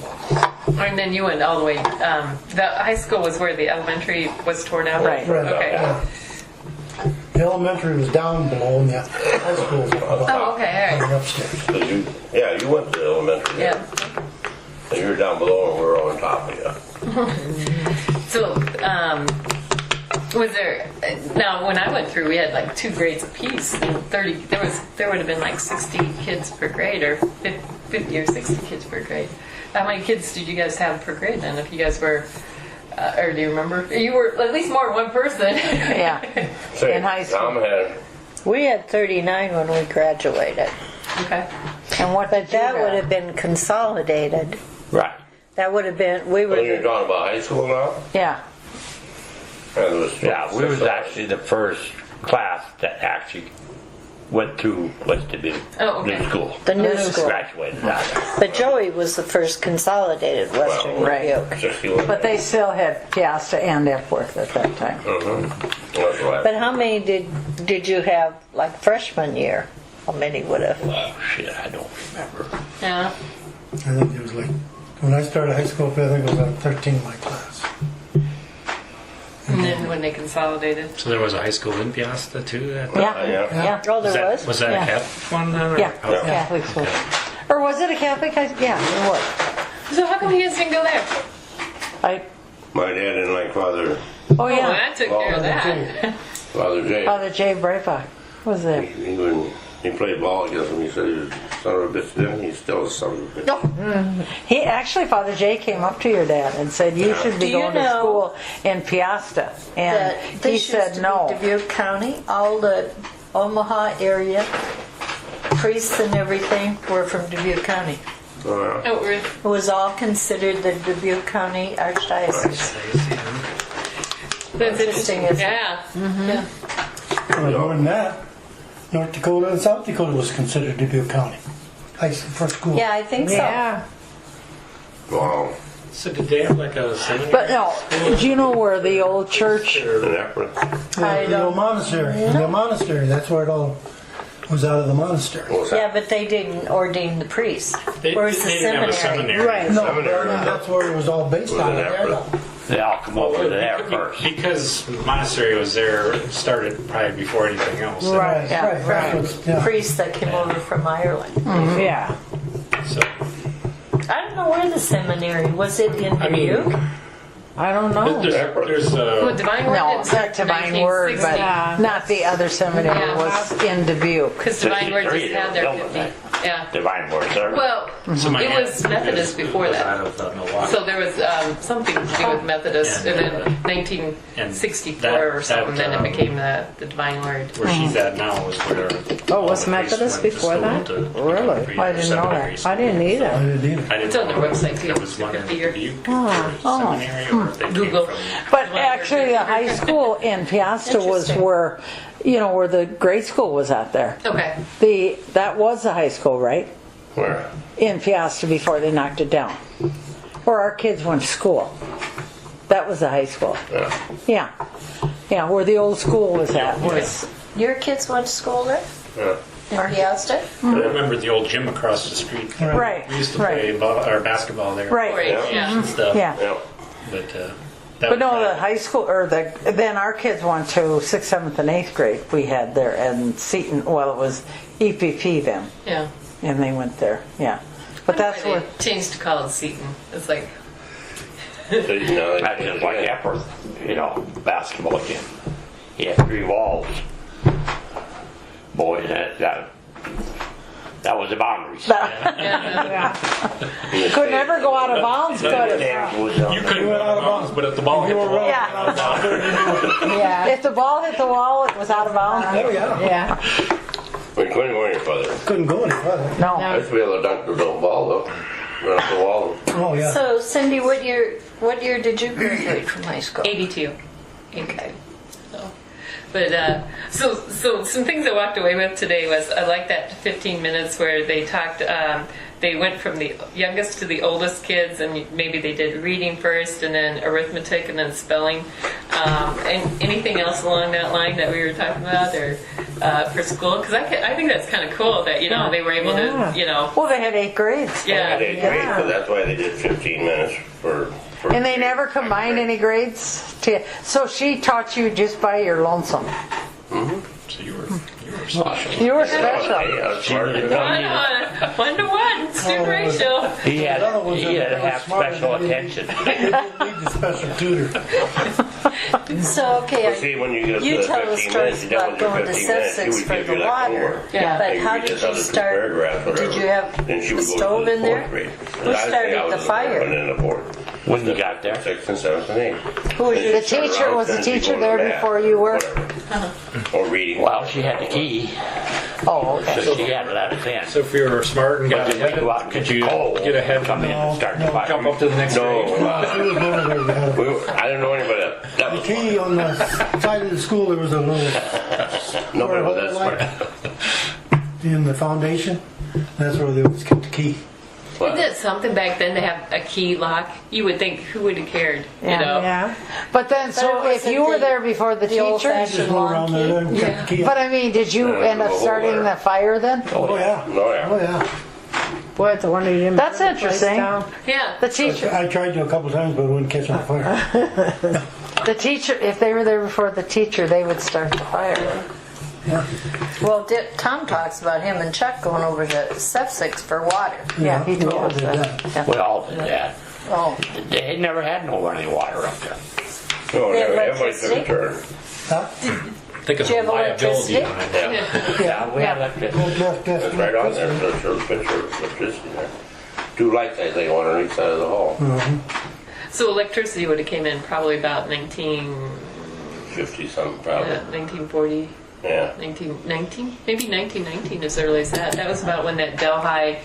and then you went all the way. The high school was where the elementary was torn out. Right. Right. Okay. Yeah. The elementary was down below and the high school was up above. Oh, okay. All right. Upstairs. So you went to elementary. Yeah. And you were down below, and we were on top of you. So, was there now? When I went through, we had like 2 grades apiece, and 30. There would have been like 60 kids per grade, or 50 or 60 kids per grade. How many kids did you guys have per grade then? If you guys were, or do you remember? You were at least more than one person. Yeah. Say, In high school. Tom had We had 39 when we graduated. Okay. And what But did you that would have? have been consolidated. Right. That would have been, we when you're were, talking about high school now. Yeah. And there was Yeah, we was actually the first class that actually went through West Dubuque Oh, okay. New School. the new school. Graduated out of there. But Joey was the first consolidated Western Right. Dubuque. 61. But they still had Piasta and Epworth at that time. That's right. But how many did you have like freshman year? How many would have? Oh, shit, I don't remember. Yeah. I think it was like, when I started high school, I think it was like 13 in my class. And then when they consolidated. So there was a high school in Piasta too? Yeah. Yeah. Yeah. Oh, there was? Was that Yeah. a Catholic one then? Or? Yeah. Okay. Catholic school. Or was it a Catholic high school? Yeah, it was. So how come you guys didn't go there? My dad didn't like Father Oh Oh, yeah. that took care of that. Jay. Father Jay Breitbach was there. He played ball against him. He said he was a son of a bitch then. He's still a son of a bitch. He actually, Father Jay came up to your dad and said you should be Do you going to know school in Piasta, and That he this used said to no. be Dubuque County. All the Omaha area priests and everything were from Dubuque County. Oh, Oh, really? It was all considered the Dubuque County Archdiocese. That's Interesting, isn't it? Yeah. Yeah. Well, more than that, North Dakota and South Dakota was considered Dubuque County. High school for school. Yeah, I think so. Yeah. wow. So did they have like a seminary? But no, do you know where the old church? In Epworth. The old monastery. The monastery. That's where it all was out of the monastery. What was Yeah, that? but they didn't ordain the priests. They Where's the didn't have a seminary? seminary. Right. No, Seminary. that's where it was all based Was on. in There, Epworth. though. They all come over there first. Because the monastery was there, it started probably before anything else. Right. Yeah, Right. right. That's what- yeah. Priests that came over from Ireland. Yeah. So, I don't know where the seminary was. It in I mean, Dubuque? I don't know. there's Well, Divine Word No, didn't start that's till Divine Word, but 1960. not the other seminary Yeah. was in Dubuque. Because Divine Word just 53 had their they were 50. building Yeah. Divine Word Service. Well, So my it aunt was Methodist before was that. out of Milwaukee. So there was something to do with Methodist, and then 1964 or something, then it became the Divine Word. Where she's at now is where. Oh, was all the priests Methodist went to before school that? to Really? be I didn't know that. seminaries. I didn't I either. didn't either. I didn't It's on their know website, too. There was one in 50 year. Dubuque Oh. seminary, or if they came Google. from. But actually, the high school in Piasta was Interesting. where, where the grade school was at there. Okay. That was the high school, right? Where? In Piasta before they knocked it down. Where our kids went to school. That was the high school. Yeah. Yeah. Yeah, where the old school was at. Was, Your kids went to school there? Yeah. In Piasta? I remember the old gym across the street. Right, We used to right. play basketball there. right. Right, yeah. And stuff. Yeah. Yeah. But, But no, the high school, then our kids went to 6th, 7th, and 8th grade we had there, and Seton, well, it was EPP then, Yeah. and they went there, yeah. But that's Why where, they changed to call it Seton. It's like, So, you know, That's just like Epworth, basketball gym. He had 3 walls. Boy, that was the boundaries. yeah. could never go out of bounds, could it? you couldn't go out of bounds, but if the ball hit the wall, Yeah, Yeah. if the ball hit the wall, it was out of bounds. Oh, yeah. Yeah. We couldn't go any further. Couldn't go any further. No, I used to be able to dunk the little ball though. Run up the wall. Oh, yeah. So, Cindy, what year did you graduate from high school? 82. Okay. So, so some things I walked away with today was I like that 15 minutes where they talked. They went from the youngest to the oldest kids, and maybe they did reading first, and then arithmetic, and then spelling. And anything else along that line that we were talking about, or for school? Because I think that's kind of cool that they were able to well, they had 8 grades. yeah. They did great, so that's why they did 15 minutes for And they never combined any grades? So she taught you just by your lonesome. so you were special. You were special. Yeah, smart as hell. 1-to-1 student ratio. He had The other ones to that were have smarter special than you. attention. They didn't need the special tutor. So, okay, See, when you get up to you the tell the 15 stories minutes, you're done about with your going to 15 minutes, she Sussex would for give the you that water. homework. Yeah. But Maybe how you did just you other two start? paragraphs, Did whatever. you have Then she the would go to stove the in there? fourth grade. Who I think started I was the in fire? And then the fourth. When you got there, 6th and 7th and 8th. Who was your The teacher, was the teacher there before you were? Or reading. well, she had the key, Oh, okay. so she had to let us in. So if you were smart and But got then we ahead, go out and could get you coal, get ahead come in and start the fire. jump up to the next No, grade? She was over there. We had I didn't know anybody that. That the was key on the side of the school. There was a little nobody was hole that smart. in the foundation. That's where they always kept the key. Isn't it something back then to have a key lock? You would think, who would have cared? Yeah. Yeah. But then, so But it if you were wasn't there before the teacher, old-fashioned Just went around there and kept the key. but I mean, did you end up starting the fire then? Oh, yeah. Oh, yeah. Oh, yeah. What, the one you didn't That's burn the place interesting. down? Yeah. The teacher, I tried to a couple times, but it wouldn't catch on fire. the teacher, if they were there before the teacher, they would start the fire. Well, Tom talks about him and Chuck going over to Sussex for water. Yeah, he told we all us did that. that. We all did that. Oh, They had never had no running water up there. No, They had everybody took a electricity? turn. Huh? Think of Do you the have liability electricity? behind that. Yeah, we had electricity. That's right on there. There's a picture of electricity there. 2 lights, I think, one on each side of the hall. So electricity would have came in probably about 1940, 50 something, probably. 1940, Yeah. 1919, maybe 1919 as early as that. That was about when that Delhi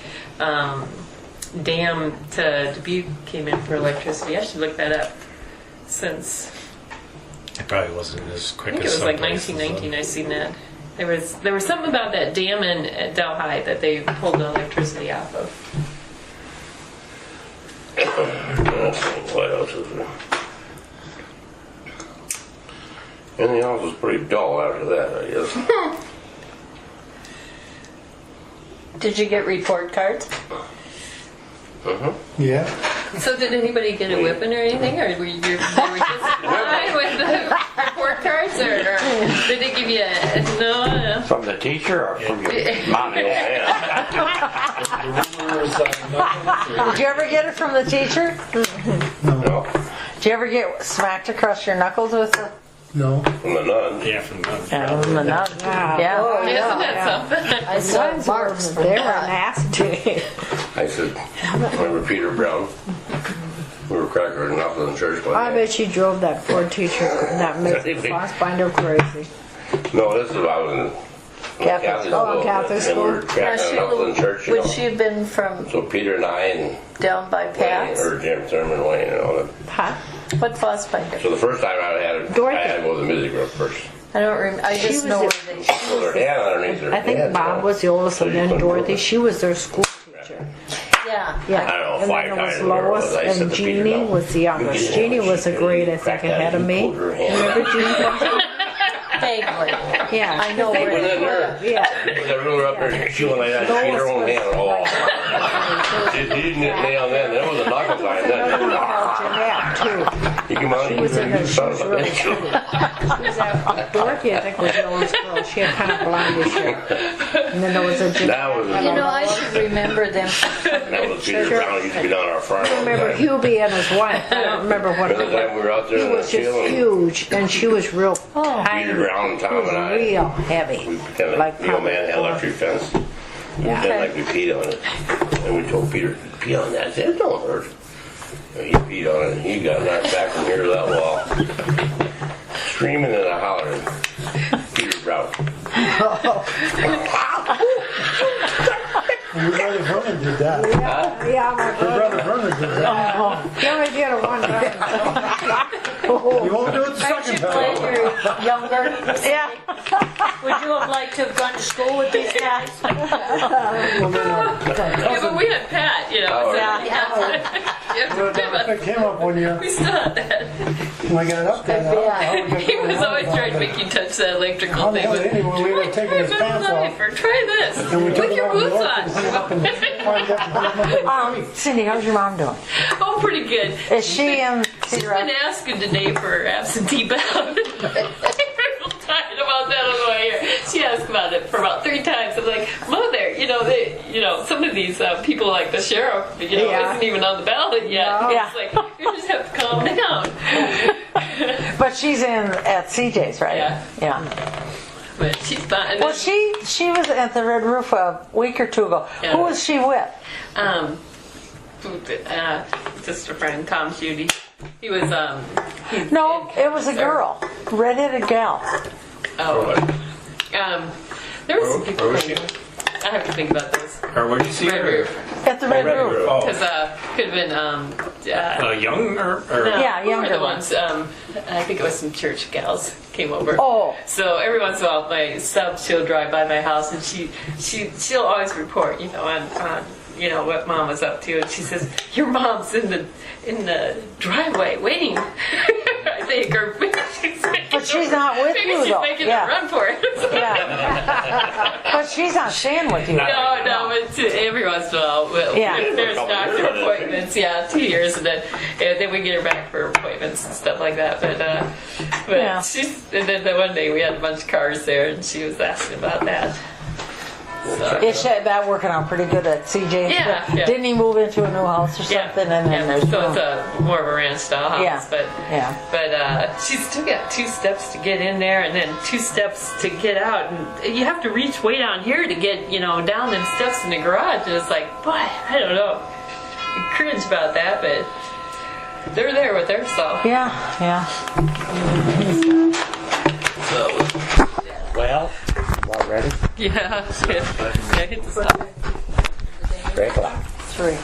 dam to Dubuque came in for electricity. I should look that up. Since It probably wasn't as I quick think it as was some like places, 1919. I seen that. There was something about that dam in at Delhi that they pulled the electricity off of. else is. Anything else was pretty dull after that, I guess. Did you get report cards? Yeah. So did anybody get a whipping or anything, or were you just fine with the report cards, or did they give you a no? From the teacher or from your mom and dad? Did you ever get it from the teacher? No, Did you ever get smacked across your knuckles with the? No. from the nun. Yeah, from the Yeah, from the nun. Yeah. Isn't that something? I saw marks from They were that. nasty. I said, remember Peter Brown? We were crackers and knuckles in church one I day. bet she drove that poor teacher, that Miss Fassbinder crazy. No, this is about in Catholic school. Oh, Catholic And we were school. cracking knuckles in church, you Would know. she have been from So Peter and I and down by Wayne, Pat's? or Jim Thurman, Wayne, and all that. Huh? What Fassbinder? So the first time I had it, Dorothy. I had to go to the music room first. I don't remember. I just was know a- where they. So their hand underneath their I think head, Bob you know. was the oldest, So and you then couldn't go Dorothy. there. She was their school teacher. Yeah. Yeah. I don't know, And 5 then there was times or whatever it was. Lois I said and to Peter, Jeannie no. was the youngest. You get Jeannie it. was a grade, I Crack think, that, ahead of you me. pulled her hand Remember Jeannie? Vaguely. Yeah. I know He where went in they there. were. Yeah. With that ruler up there, chewing like that, she had her own hand. Oh, she didn't get nailed then. That was a knuckle time Another one then. called Jeanette, too. You come out, She you was in there. She son was of a really bitch. pretty. She was at Dorothy, I think, was the oldest girl. She had kind of blondish hair. And then there was a Jeanette. That was, You know, I should remember them. that was Peter Brown. Used to be down our farm. I remember Hubie and his wife. I don't remember what Another her time we were out there He in the was just field and huge, and she was real tiny. Peter Brown and She Tom was and I, real heavy. we pretended Like like the old man had probably electric fence. We Yeah. pretended like we peed on it. And we told Peter, pee on that. I said, it don't hurt. And he peed on it and he got knocked back from here to that wall. Screaming and hollering. Peter Brown. Your brother Vernon did that. Yeah, my Your brother. brother Vernon did that. He only did it one time. You won't do it the Aren't you second glad time. you're younger? Yeah. Would you have liked to have gone to school with these guys? Yeah, but we had Pat, you know. Oh, so- yeah. I picked him up one year We still had that. when I got up there. He was always trying to make you touch that electrical How the thing. hell With, anyway, we were taking his pants off. Or try this. And we took With it your off the boots door and put it up in the on. climbed up and put it up in the tree. Cindy, how's your mom doing? Oh, pretty good. Is she in She's Cedar been Rapids? asking today for her absentee ballot. I'm talking about that on the way here. She asked about it for about 3 times. I'm like, Mother, some of these people like the sheriff, Yeah. isn't even on the ballot yet. No. Yeah. It's like, you just have to calm down. But she's in at CJ's, right? Yeah. Yeah. But she's fine. Well, she was at the Red Roof a week or 2 ago. Yeah. Who was she with? Just a friend, Tom Judy. He was, No, it was a girl, redheaded gal. there was some people. Where was she? I have to think about this. Or where did you see Red her? Roof. At the Red Roof. Oh, Because could have been young or Yeah, who were younger the ones. I think it was some church gals came over. Oh. So every once in a while, my sub, she'll drive by my house and she'll always report, on what Mom was up to, and she says, "Your mom's in the driveway waiting." I think, or maybe But she's not with maybe you, she's though. making Yeah. a run for it. Yeah. But she's not staying with you. No, but every once in a while, Yeah. if there's For a couple doctor years, appointments, 2 years, and then we get her back for appointments and stuff like that. But Yeah. and then the one day we had a bunch of cars there, and she was asking about that. So, Is that working out pretty good at CJ's? Yeah, yeah. Didn't he move into a new house or something? And then there's so room? it's more of a ranch style house, Yeah. but Yeah. she's still got 2 steps to get in there, and then 2 steps to get out, and you have to reach way down here to get down them steps in the garage, and it's like, boy, I don't know, I cringe about that, but they're there with her, so Yeah, yeah. Well, about ready? yeah, hit the stop. 3 o'clock. 3.